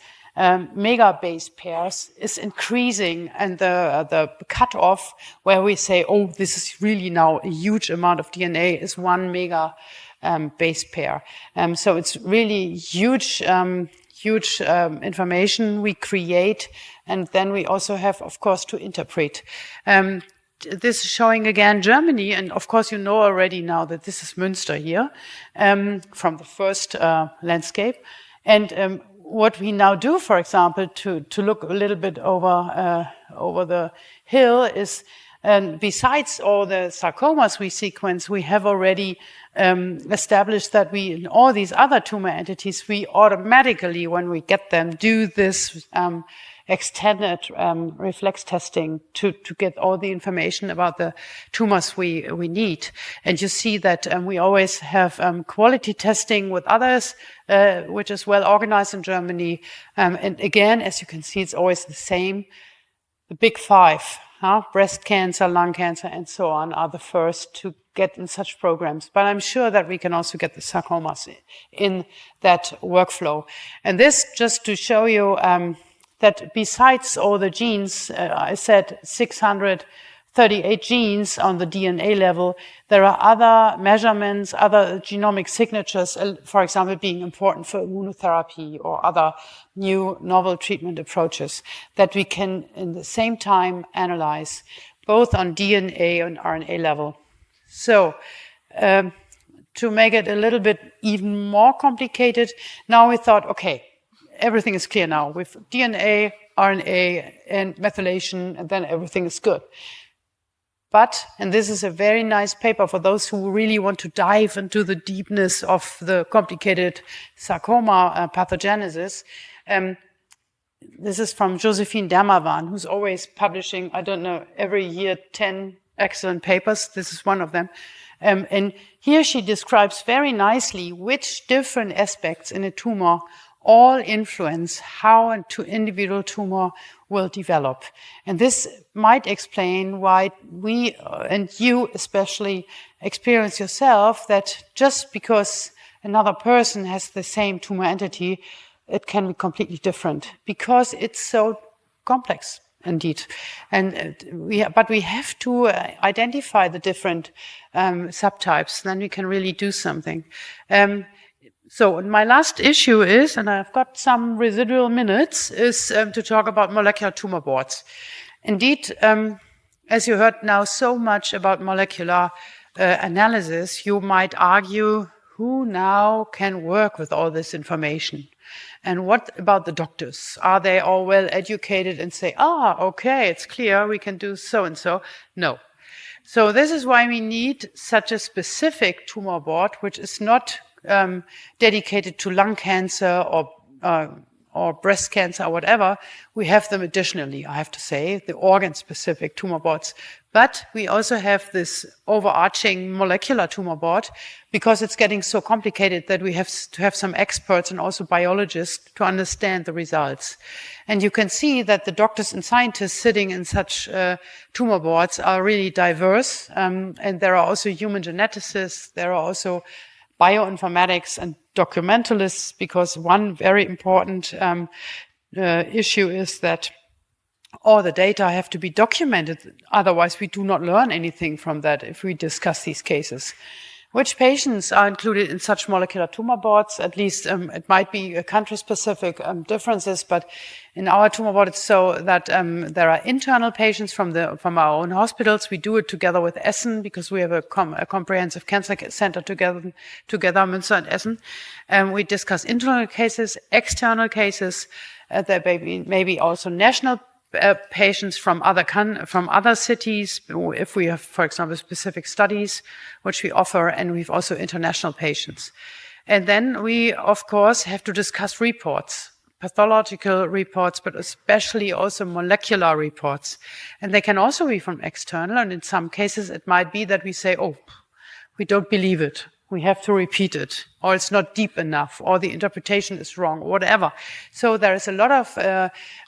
mega base pairs is increasing. And the cutoff where we say, oh, this is really now a huge amount of DNA is 1 mega base pair. So it's really huge information we create. And then we also have, of course, to interpret. This is showing again Germany, and of course you know already now that this is Münster here, from the first landscape. And what we now do, for example, to look a little bit over the hill is, besides all the sarcomas we sequence, we have already established that we, in all these other tumor entities, we automatically, when we get them, do this extended reflex testing to get all the information about the tumors we need. And you see that we always have quality testing with others, which is well organized in Germany. And again, as you can see, it's always the same. The big five, breast cancer, lung cancer, and so on, are the first to get in such programs. But I'm sure that we can also get the sarcomas in that workflow. And this just to show you that besides all the genes, I said 638 genes on the DNA level, there are other measurements, other genomic signatures, for example, being important for immunotherapy or other new novel treatment approaches that we can, in the same time, analyze, both on DNA and RNA level. So, to make it a little bit even more complicated, now we thought, okay, everything is clear now with DNA, RNA, and methylation, and then everything is good. But, and this is a very nice paper for those who really want to dive into the deepness of the complicated sarcoma pathogenesis. This is from Josephine Dermavan, who's always publishing, I don't know, every year 10 excellent papers. This is one of them. And here she describes very nicely which different aspects in a tumor all influence how an individual tumor will develop. And this might explain why we, and you especially, experience yourself that just because another person has the same tumor entity, it can be completely different because it's so complex. Indeed. And but we have to identify the different subtypes, then we can really do something. So my last issue is, and I've got some residual minutes, is to talk about molecular tumor boards. Indeed, as you heard now so much about molecular analysis, you might argue, who now can work with all this information? And what about the doctors? Are they all well educated and say, okay, it's clear, we can do so and so? No. So this is why we need such a specific tumor board, which is not dedicated to lung cancer or breast cancer or whatever, we have them additionally, I have to say, the organ-specific tumor boards. But we also have this overarching molecular tumor board because it's getting so complicated that we have to have some experts and also biologists to understand the results. And you can see that the doctors and scientists sitting in such tumor boards are really diverse. And there are also human geneticists, there are also bioinformatics and documentalists, because one very important issue is that all the data have to be documented. Otherwise, we do not learn anything from that if we discuss these cases. Which patients are included in such molecular tumor boards? At least it might be country-specific differences, but in our tumor board, it's so that there are internal patients from our own hospitals. We do it together with Essen because we have a comprehensive cancer center together, Münster and Essen. We discuss internal cases, external cases. There may be also national patients from other cities, if we have, for example, specific studies which we offer, and we've also international patients. And then we, of course, have to discuss reports, pathological reports, but especially also molecular reports. And they can also be from external, and in some cases it might be that we say, oh, we don't believe it. We have to repeat it, or it's not deep enough, or the interpretation is wrong, or whatever. So there is a lot of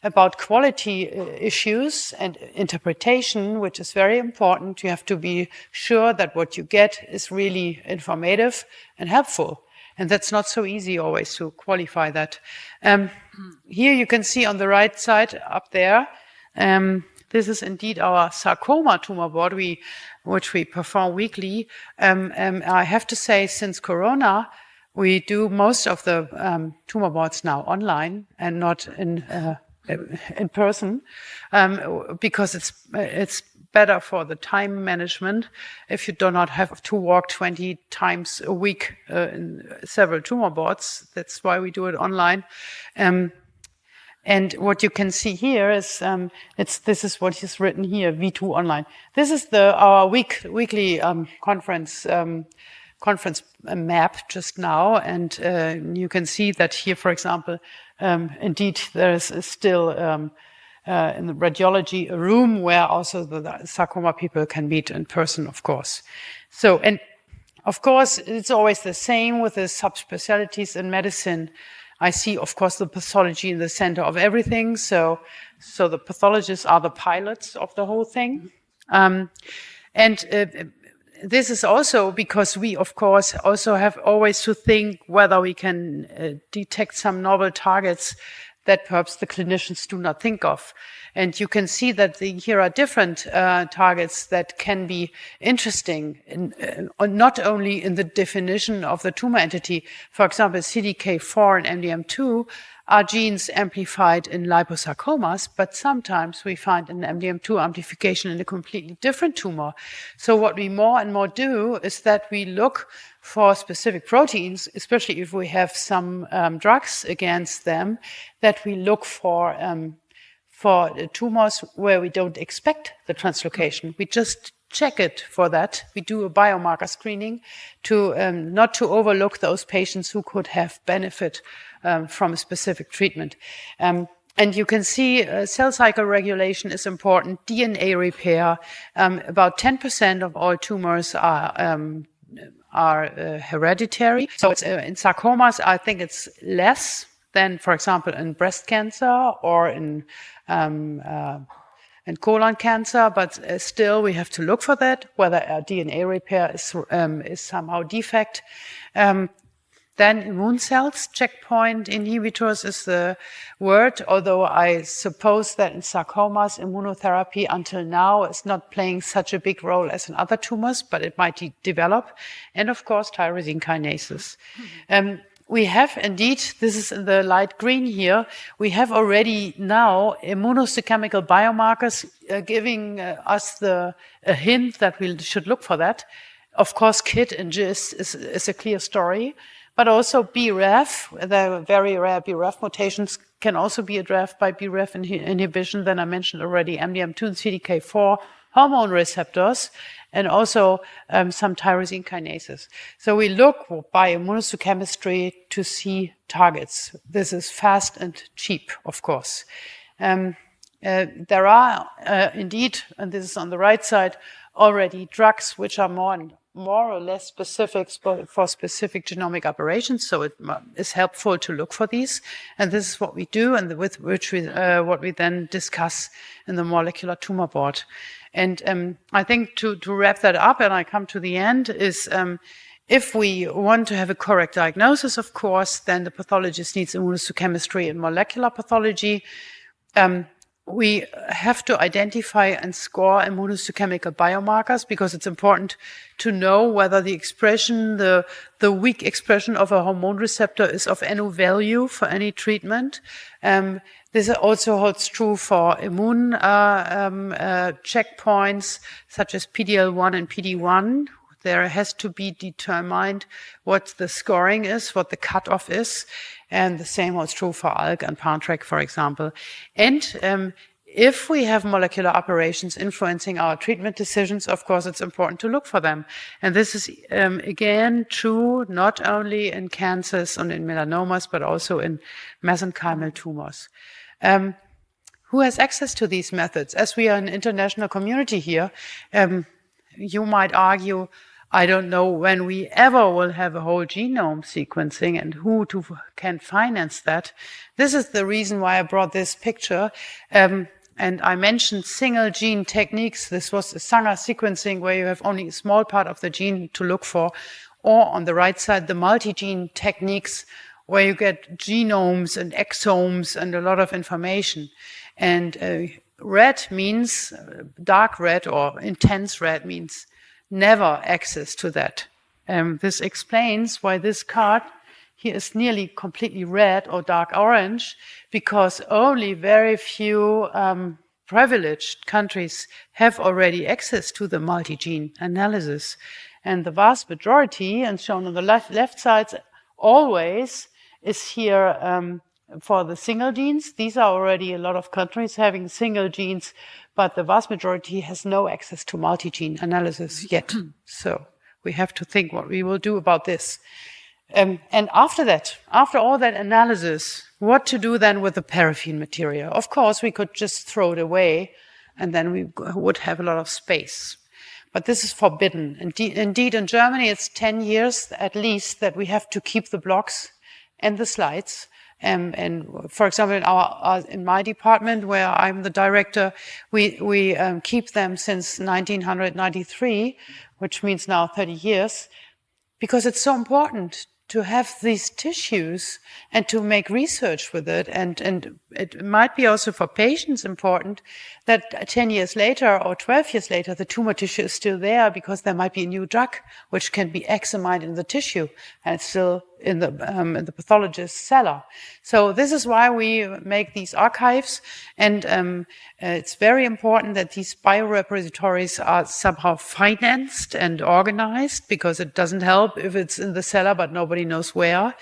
about quality issues and interpretation, which is very important. You have to be sure that what you get is really informative and helpful. And that's not so easy always to qualify that. Here you can see on the right side up there, this is indeed our sarcoma tumor board, which we perform weekly. I have to say, since Corona, we do most of the tumor boards now online and not in person, because it's better for the time management if you do not have to walk 20 times a week in several tumor boards. That's why we do it online. And what you can see here is, this is what is written here, V2 online. This is our weekly conference map just now. And you can see that here, for example, indeed, there is still in the radiology a room where also the sarcoma people can meet in person, of course. So, and of course, it's always the same with the subspecialties in medicine. I see, of course, the pathology in the center of everything. So the pathologists are the pilots of the whole thing. This is also because we, of course, also have always to think whether we can detect some novel targets that perhaps the clinicians do not think of. And you can see that here are different targets that can be interesting, not only in the definition of the tumor entity. For example, CDK4 and MDM2 are genes amplified in liposarcomas, but sometimes we find an MDM2 amplification in a completely different tumor. So what we more and more do is that we look for specific proteins, especially if we have some drugs against them, that we look for tumors where we don't expect the translocation. We just check it for that. We do a biomarker screening to not to overlook those patients who could have benefit from a specific treatment. And you can see cell cycle regulation is important, DNA repair. About 10% of all tumors are hereditary. So it's, in sarcomas, I think it's less than, for example, in breast cancer or in colon cancer, but still we have to look for that, whether a DNA repair is somehow defect. Then immune cells, checkpoint inhibitors is the word, although I suppose that in sarcomas, immunotherapy until now is not playing such a big role as in other tumors, but it might develop. And of course, tyrosine kinases. We have indeed, this is in the light green here, we have already now immunohistochemical biomarkers giving us a hint that we should look for that. Of course, KIT and GIST is a clear story, but also BRAF. The very rare BRAF mutations can also be addressed by BRAF inhibition. Then I mentioned already MDM2 and CDK4 hormone receptors, and also some tyrosine kinases. So we look by immunohistochemistry to see targets. This is fast and cheap, of course. There are indeed, and this is on the right side, already drugs which are more or less specific for specific genomic operations. So it is helpful to look for these. And this is what we do, and with which what we then discuss in the molecular tumor board. And I think to wrap that up, and I come to the end, is if we want to have a correct diagnosis, of course, then the pathologist needs immunohistochemistry and molecular pathology. We have to identify and score immunohistochemical biomarkers because it's important to know whether the expression, the weak expression of a hormone receptor is of any value for any treatment. This also holds true for immune checkpoints such as PD-L1 and PD-1. There has to be determined what the scoring is, what the cutoff is. And the same holds true for ALK and PANTRAC, for example. And if we have molecular operations influencing our treatment decisions, of course, it's important to look for them. And this is, again, true not only in cancers and in melanomas, but also in mesenchymal tumors. Who has access to these methods? As we are an international community here, you might argue, I don't know when we ever will have a whole genome sequencing and who can finance that. This is the reason why I brought this picture. And I mentioned single gene techniques. This was the Sanger sequencing where you have only a small part of the gene to look for. Or on the right side, the multi-gene techniques where you get genomes and exomes and a lot of information. And red means, dark red or intense red means never access to that. This explains why this card here is nearly completely red or dark orange, because only very few privileged countries have already access to the multi-gene analysis. And the vast majority, and shown on the left side, always is here for the single genes. These are already a lot of countries having single genes, but the vast majority has no access to multi-gene analysis yet. So we have to think what we will do about this. And after that, after all that analysis, what to do then with the paraffin material? Of course, we could just throw it away, and then we would have a lot of space. But this is forbidden. Indeed, in Germany, it's 10 years at least that we have to keep the blocks and the slides. And for example, in my department, where I'm the director, we keep them since 1993, which means now 30 years, because it's so important to have these tissues and to make research with it. And it might be also for patients important that 10 years later or 12 years later, the tumor tissue is still there because there might be a new drug which can be examined in the tissue and it's still in the pathologist's cellar. So this is why we make these archives, and it's very important that these biorepositories are somehow financed and organized, because it doesn't help if it's in the cellar but nobody knows where.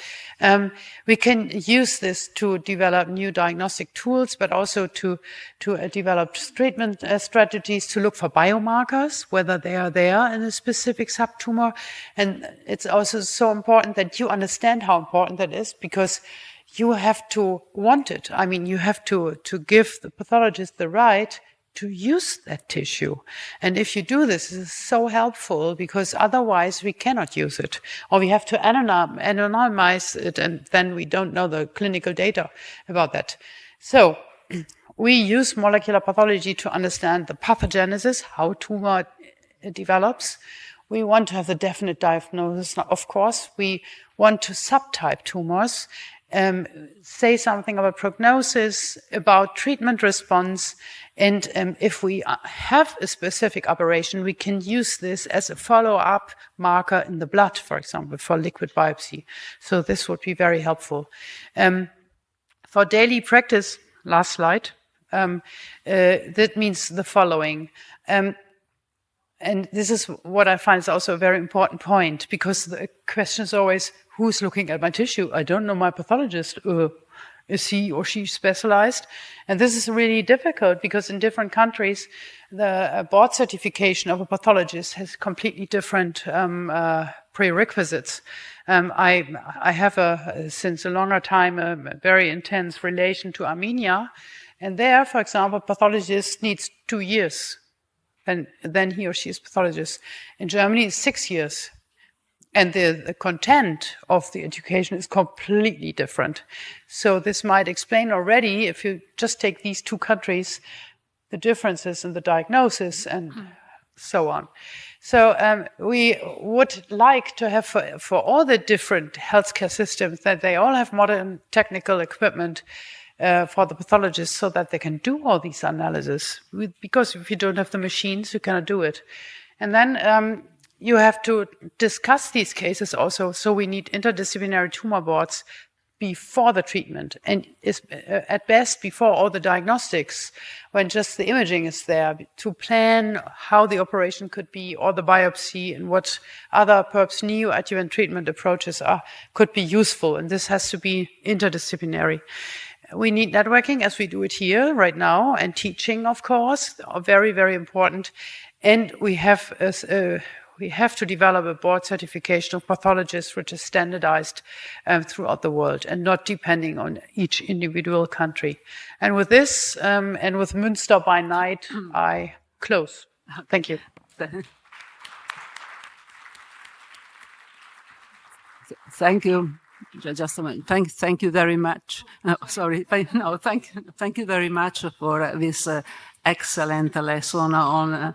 We can use this to develop new diagnostic tools, but also to develop treatment strategies to look for biomarkers, whether they are there in a specific subtumor. And it's also so important that you understand how important that is, because you have to want it. I mean, you have to give the pathologist the right to use that tissue. And if you do this, it is so helpful, because otherwise we cannot use it. Or we have to anonymize it, and then we don't know the clinical data about that. So we use molecular pathology to understand the pathogenesis, how tumor develops. We want to have the definite diagnosis, of course. We want to subtype tumors, say something about prognosis, about treatment response, and if we have a specific operation, we can use this as a follow-up marker in the blood, for example, for liquid biopsy. So this would be very helpful. For daily practice, last slide, that means the following. And this is what I find is also a very important point, because the question is always, who's looking at my tissue? I don't know my pathologist. Is he or she specialized? And this is really difficult because in different countries, the board certification of a pathologist has completely different prerequisites. I have since a longer time a very intense relation to Armenia, and there, for example, a pathologist needs 2 years, and then he or she is pathologist. In Germany, it's 6 years. And the content of the education is completely different. So this might explain already, if you just take these 2 countries, the differences in the diagnosis and so on. So we would like to have for all the different healthcare systems that they all have modern technical equipment for the pathologists so that they can do all these analyses. Because if you don't have the machines, you cannot do it. And then you have to discuss these cases also, so we need interdisciplinary tumor boards before the treatment, and at best before all the diagnostics, when just the imaging is there, to plan how the operation could be, or the biopsy, and what other perhaps neoadjuvant treatment approaches could be useful, and this has to be interdisciplinary. We need networking as we do it here right now, and teaching, of course, are very, very important, and we have to develop a board certification of pathologists which is standardized throughout the world and not depending on each individual country. And with this, and with Münster by night, I close. Thank you. Thank you. Just a minute. Thank you very much. Thank you very much for this excellent lesson on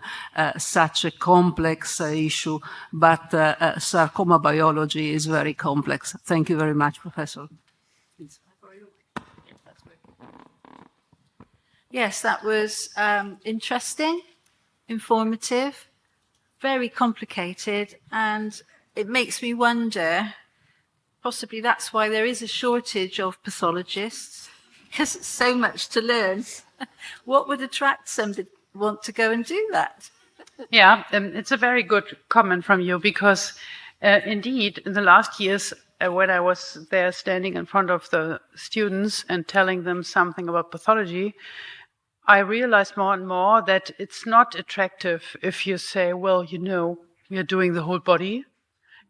such a complex issue, but sarcoma biology is very complex. Thank you very much, Professor. Yes, that was interesting, informative, very complicated, and it makes me wonder, possibly that's why there is a shortage of pathologists, because it's so much to learn. What would attract somebody to want to go and do that? Yeah, it's a very good comment from you, because indeed, in the last years, when I was there standing in front of the students and telling them something about pathology, I realized more and more that it's not attractive if you say, well, you know, we are doing the whole body,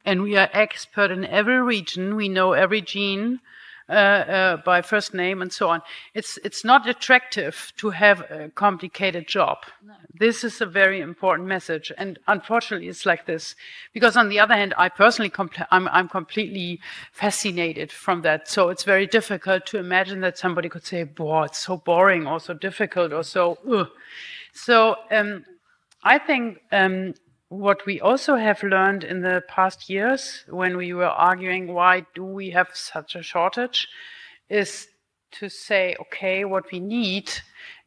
and we are expert in every region, we know every gene, by first name and so on. It's not attractive to have a complicated job. No. This is a very important message, and unfortunately it's like this. Because on the other hand, I personally, I'm completely fascinated from that. So it's very difficult to imagine that somebody could say, boy, it's so boring or so difficult or so, ugh. So I think what we also have learned in the past years, when we were arguing why do we have such a shortage, is to say, okay, what we need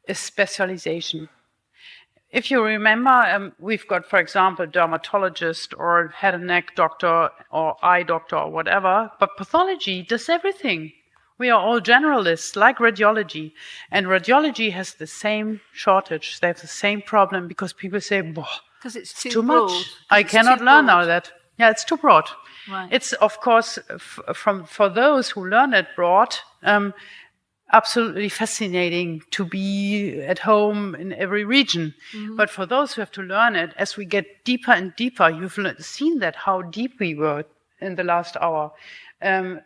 is specialization. If you remember, we've got, for example, dermatologist or head and neck doctor or eye doctor or whatever, but pathology does everything. We are all generalists, like radiology, and radiology has the same shortage. They have the same problem because people say, because it's too much. I cannot learn all that. Yeah, it's too broad. Right. It's, of course, for those who learn it broad, absolutely fascinating to be at home in every region. Mm-hmm. But for those who have to learn it, as we get deeper and deeper, you've seen that how deep we were in the last hour,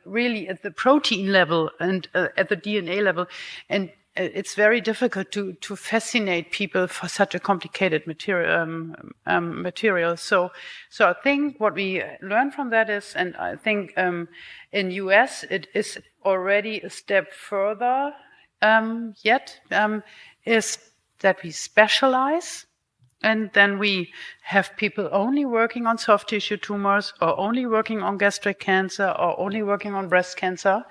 really at the protein level and at the DNA level. And it's very difficult to fascinate people for such a complicated material. So I think what we learn from that is, and I think in US it is already a step further is that we specialize, and then we have people only working on soft tissue tumors, or only working on gastric cancer, or only working on breast cancer,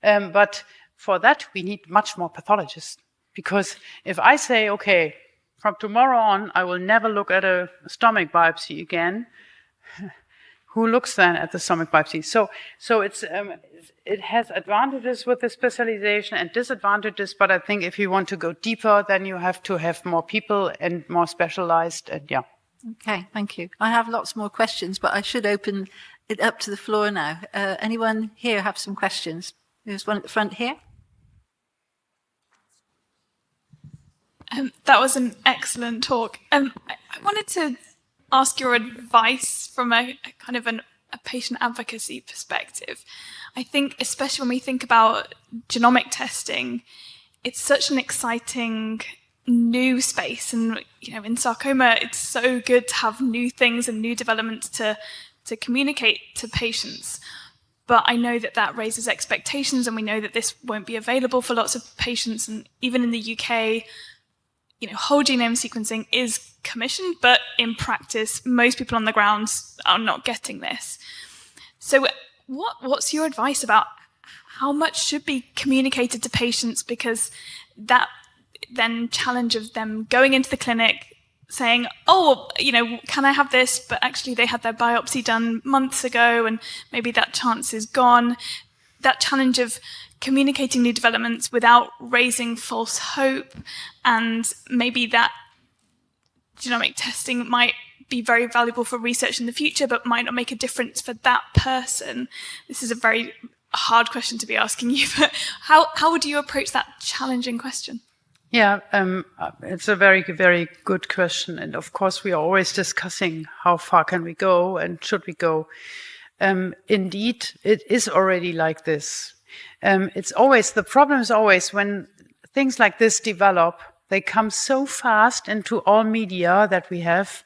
but for that, we need much more pathologists. Because if I say, okay, from tomorrow on, I will never look at a stomach biopsy again, who looks then at the stomach biopsy? So it has advantages with the specialization and disadvantages, but I think if you want to go deeper, then you have to have more people and more specialized, and yeah. Okay, thank you. I have lots more questions, but I should open it up to the floor now. Anyone here have some questions? There's one at the front here. That was an excellent talk. I wanted to ask your advice from a kind of a patient advocacy perspective. I think, especially when we think about genomic testing, it's such an exciting new space, and in sarcoma, it's so good to have new things and new developments to communicate to patients. But I know that raises expectations, and we know that this won't be available for lots of patients, and even in the UK. Whole genome sequencing is commissioned, but in practice, most people on the ground are not getting this. So what's your advice about how much should be communicated to patients? Because that then challenge of them going into the clinic saying, can I have this? But actually they had their biopsy done months ago and maybe that chance is gone. That challenge of communicating new developments without raising false hope, and maybe that genomic testing might be very valuable for research in the future, but might not make a difference for that person. This is a very hard question to be asking you, but how would you approach that challenging question? Yeah, it's a very, very good question. And of course, we are always discussing how far can we go and should we go. Indeed, it is already like this. The problem is always when things like this develop, they come so fast into all media that we have,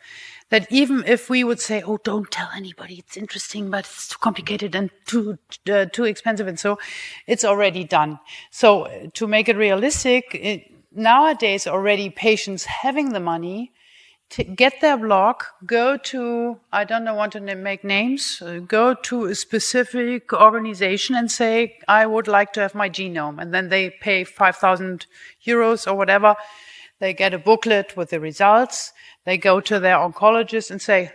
that even if we would say, oh, don't tell anybody, it's interesting, but it's too complicated and too expensive, and so it's already done. So to make it realistic, nowadays already patients having the money to get their blog, go to, I don't want to make names, go to a specific organization and say, I would like to have my genome. And then they pay 5,000 euros or whatever. They get a booklet with the results. They go to their oncologist and say,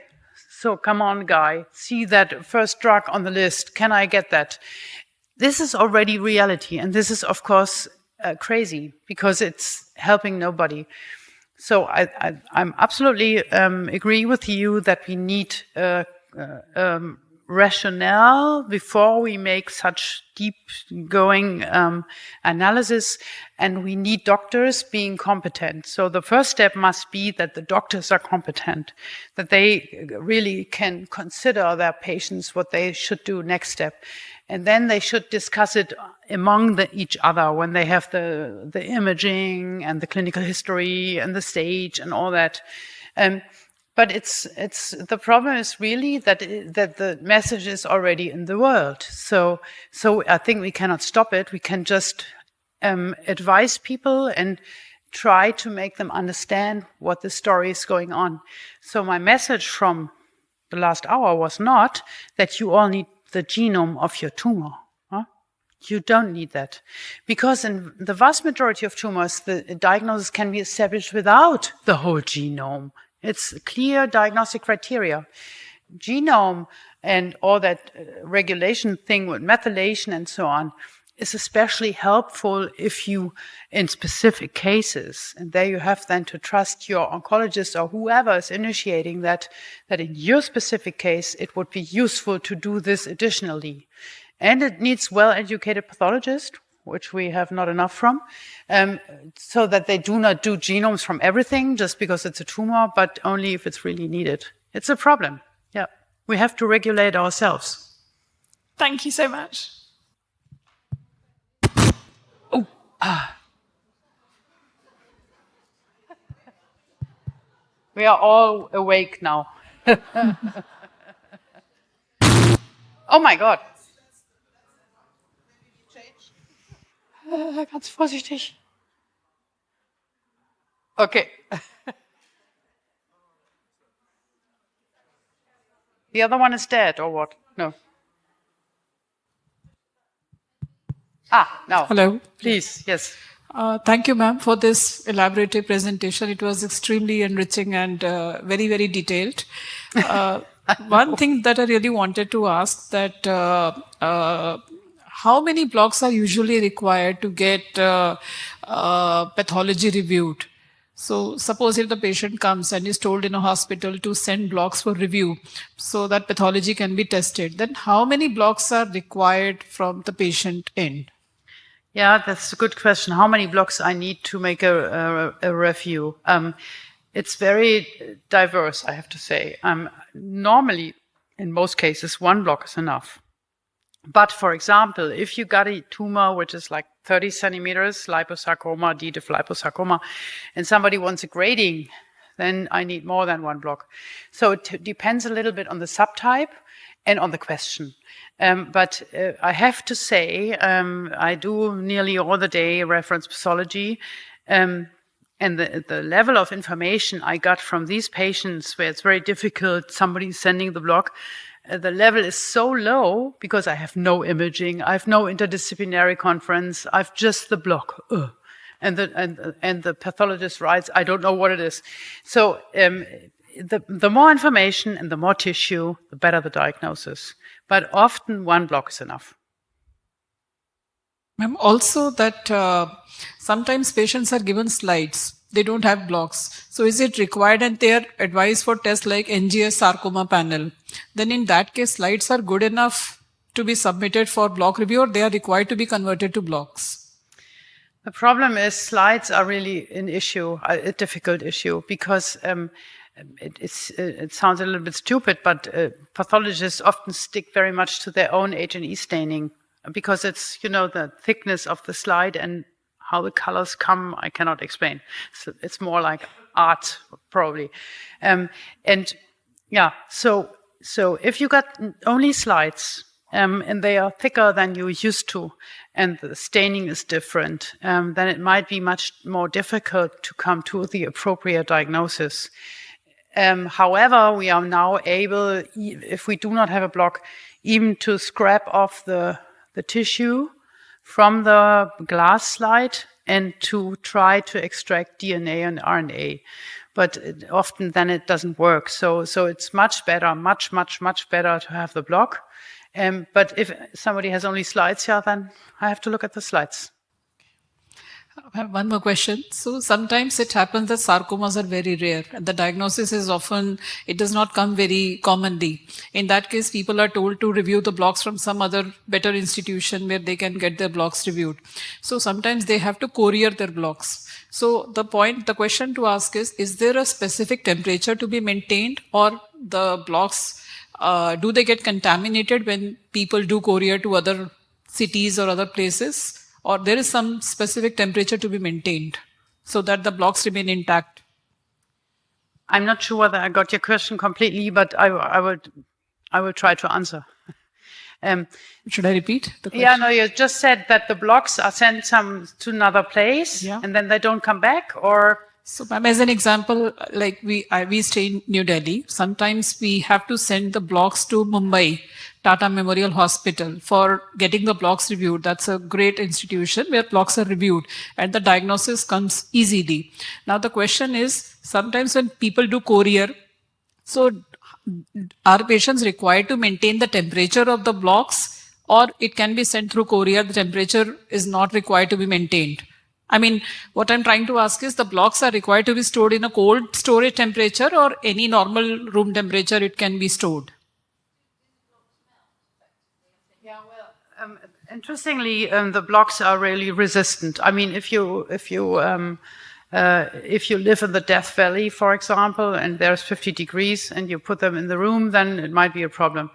so come on, guy, see that first drug on the list. Can I get that? This is already reality. And this is, of course, crazy because it's helping nobody. So I'm absolutely agree with you that we need rationale before we make such deep-going analysis, and we need doctors being competent. So the first step must be that the doctors are competent, that they really can consider their patients, what they should do next step. And then they should discuss it among each other when they have the imaging and the clinical history and the stage and all that. But the problem is really that the message is already in the world. So I think we cannot stop it. We can just advise people and try to make them understand what the story is going on. So my message from the last hour was not that you all need the genome of your tumor. You don't need that. Because in the vast majority of tumors, the diagnosis can be established without the whole genome. It's a clear diagnostic criteria. Genome and all that regulation thing with methylation and so on is especially helpful if you, in specific cases, and there you have then to trust your oncologist or whoever is initiating that in your specific case, it would be useful to do this additionally. And it needs well-educated pathologists, which we have not enough from, so that they do not do genomes from everything just because it's a tumor, but only if it's really needed. It's a problem. Yeah, we have to regulate ourselves. Thank you so much. We are all awake now. Oh my God. Ganz vorsichtig. Okay. The other one is dead, or what? No. Now. Hello. Please, yes. Thank you, ma'am, for this elaborative presentation. It was extremely enriching and very, very detailed. One thing that I really wanted to ask that how many blocks are usually required to get pathology reviewed? So suppose if the patient comes and is told in a hospital to send blocks for review so that pathology can be tested, then how many blocks are required from the patient end? Yeah, that's a good question. How many blocks I need to make a review? It's very diverse, I have to say. Normally, in most cases, one block is enough. But for example, if you got a tumor which is like 30 centimeters, liposarcoma, D-diff liposarcoma, and somebody wants a grading, then I need more than one block. So it depends a little bit on the subtype and on the question. But I have to say, I do nearly all the day reference pathology, and the level of information I got from these patients where it's very difficult, somebody sending the block, the level is so low because I have no imaging, I have no interdisciplinary conference, I've just the block. And the pathologist writes, I don't know what it is. So the more information and the more tissue, the better the diagnosis. But often one block is enough. Ma'am, also that sometimes patients are given slides. They don't have blocks. So is it required and they are advised for tests like NGS sarcoma panel? Then in that case, slides are good enough to be submitted for block review, or they are required to be converted to blocks? The problem is slides are really an issue, a difficult issue, because it sounds a little bit stupid, but pathologists often stick very much to their own H&E staining because it's, the thickness of the slide and how the colors come, I cannot explain. So it's more like art, probably. So if you got only slides, and they are thicker than you're used to, and the staining is different, then it might be much more difficult to come to the appropriate diagnosis. However, we are now able, if we do not have a block, even to scrap off the tissue from the glass slide and to try to extract DNA and RNA. But often then it doesn't work. So it's much better, much better to have the block. But if somebody has only slides, then I have to look at the slides. I have one more question. So sometimes it happens that sarcomas are very rare and the diagnosis is often, it does not come very commonly. In that case, people are told to review the blocks from some other better institution where they can get their blocks reviewed. So sometimes they have to courier their blocks. So the question to ask is there a specific temperature to be maintained, or the blocks, do they get contaminated when people do courier to other cities or other places? Or there is some specific temperature to be maintained so that the blocks remain intact? I'm not sure whether I got your question completely, but I will try to answer. Should I repeat the question? Yeah, no, you just said that the blocks are sent to another place, and then they don't come back, or? So, ma'am, as an example, like we stay in New Delhi. Sometimes we have to send the blocks to Mumbai, Tata Memorial Hospital, for getting the blocks reviewed. That's a great institution where blocks are reviewed and the diagnosis comes easily. Now, the question is, sometimes when people do courier, so are patients required to maintain the temperature of the blocks, or it can be sent through courier, the temperature is not required to be maintained? I mean, what I'm trying to ask is, the blocks are required to be stored in a cold storage temperature, or any normal room temperature it can be stored? Yeah, well, interestingly, the blocks are really resistant. I mean, if you live in the Death Valley, for example, and there's 50 degrees and you put them in the room, then it might be a problem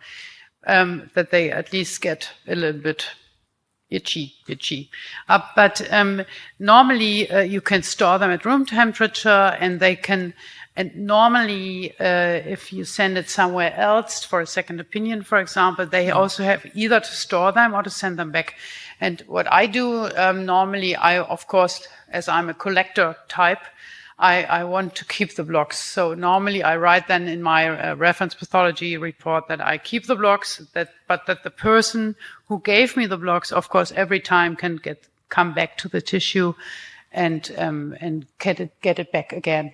that they at least get a little bit itchy. But normally you can store them at room temperature, and they can, and normally if you send it somewhere else for a second opinion, for example, they also have either to store them or to send them back. And what I do normally, of course, as I'm a collector type, I want to keep the blocks. So normally I write then in my reference pathology report that I keep the blocks, but that the person who gave me the blocks, of course, every time can come back to the tissue and get it back again.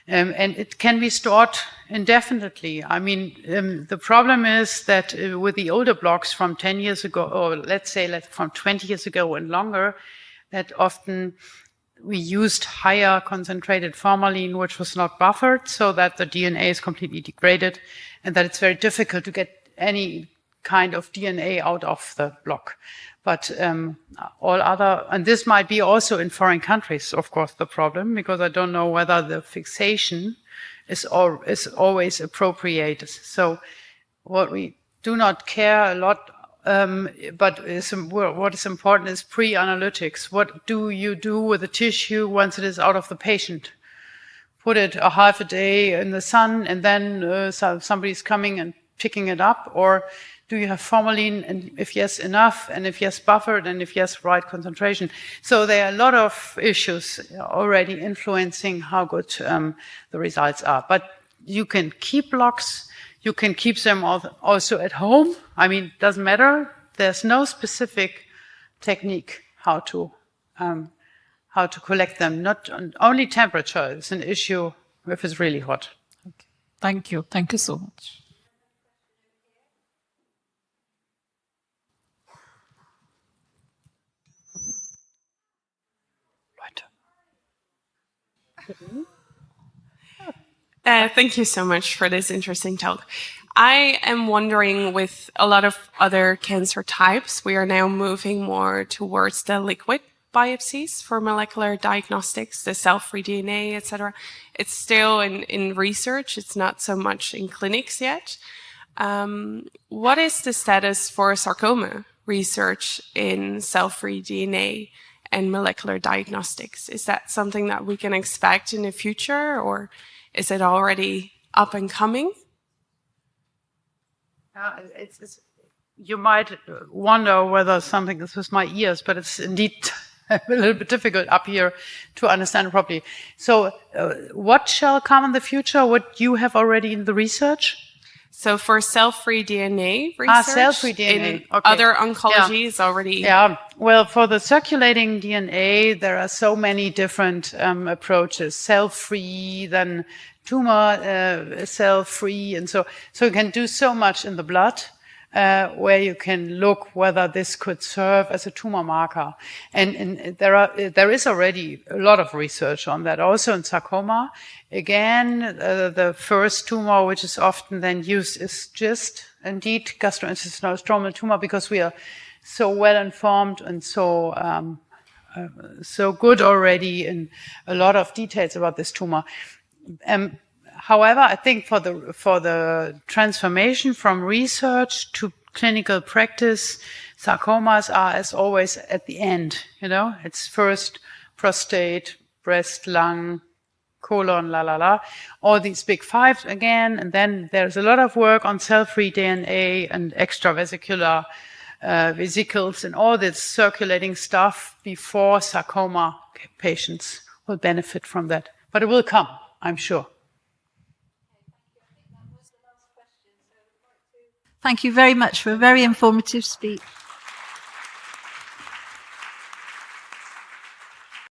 And it can be stored indefinitely. I mean, the problem is that with the older blocks from 10 years ago, or let's say from 20 years ago and longer, that often we used higher concentrated formalin, which was not buffered, so that the DNA is completely degraded, and that it's very difficult to get any kind of DNA out of the block. But all other, and this might be also in foreign countries, of course, the problem, because I don't know whether the fixation is always appropriate. So what we do not care a lot, but what is important is pre-analytics. What do you do with the tissue once it is out of the patient? Put it a half a day in the sun, and then somebody's coming and picking it up? Or do you have formalin, and if yes, enough, and if yes, buffered, and if yes, right concentration? So there are a lot of issues already influencing how good the results are. But you can keep blocks, you can keep them also at home. I mean, it doesn't matter. There's no specific technique how to collect them. Not only temperature is an issue if it's really hot. Okay. Thank you. Thank you so much. Thank you so much for this interesting talk. I am wondering, with a lot of other cancer types, we are now moving more towards the liquid biopsies for molecular diagnostics, the cell-free DNA, etc. It's still in research. It's not so much in clinics yet. What is the status for sarcoma research in cell-free DNA and molecular diagnostics? Is that something that we can expect in the future, or is it already up and coming? You might wonder whether something is with my ears, but it's indeed a little bit difficult up here to understand properly. So what shall come in the future? What you have already in the research? So for cell-free DNA research, cell-free DNA. in Okay. other oncology is already... Yeah, well, for the circulating DNA, there are so many different approaches. Cell-free, then tumor cell-free, and so you can do so much in the blood where you can look whether this could serve as a tumor marker. And there is already a lot of research on that, also in sarcoma. Again, the first tumor which is often then used is just indeed gastrointestinal stromal tumor, because we are so well informed and so good already in a lot of details about this tumor. However, I think for the transformation from research to clinical practice, sarcomas are, as always, at the end. You know, it's first prostate, breast, lung, colon, all these big five again, and then there's a lot of work on cell-free DNA and extravesicular vesicles and all this circulating stuff before sarcoma patients will benefit from that. But it will come, I'm sure. Thank you very much for a very informative speech.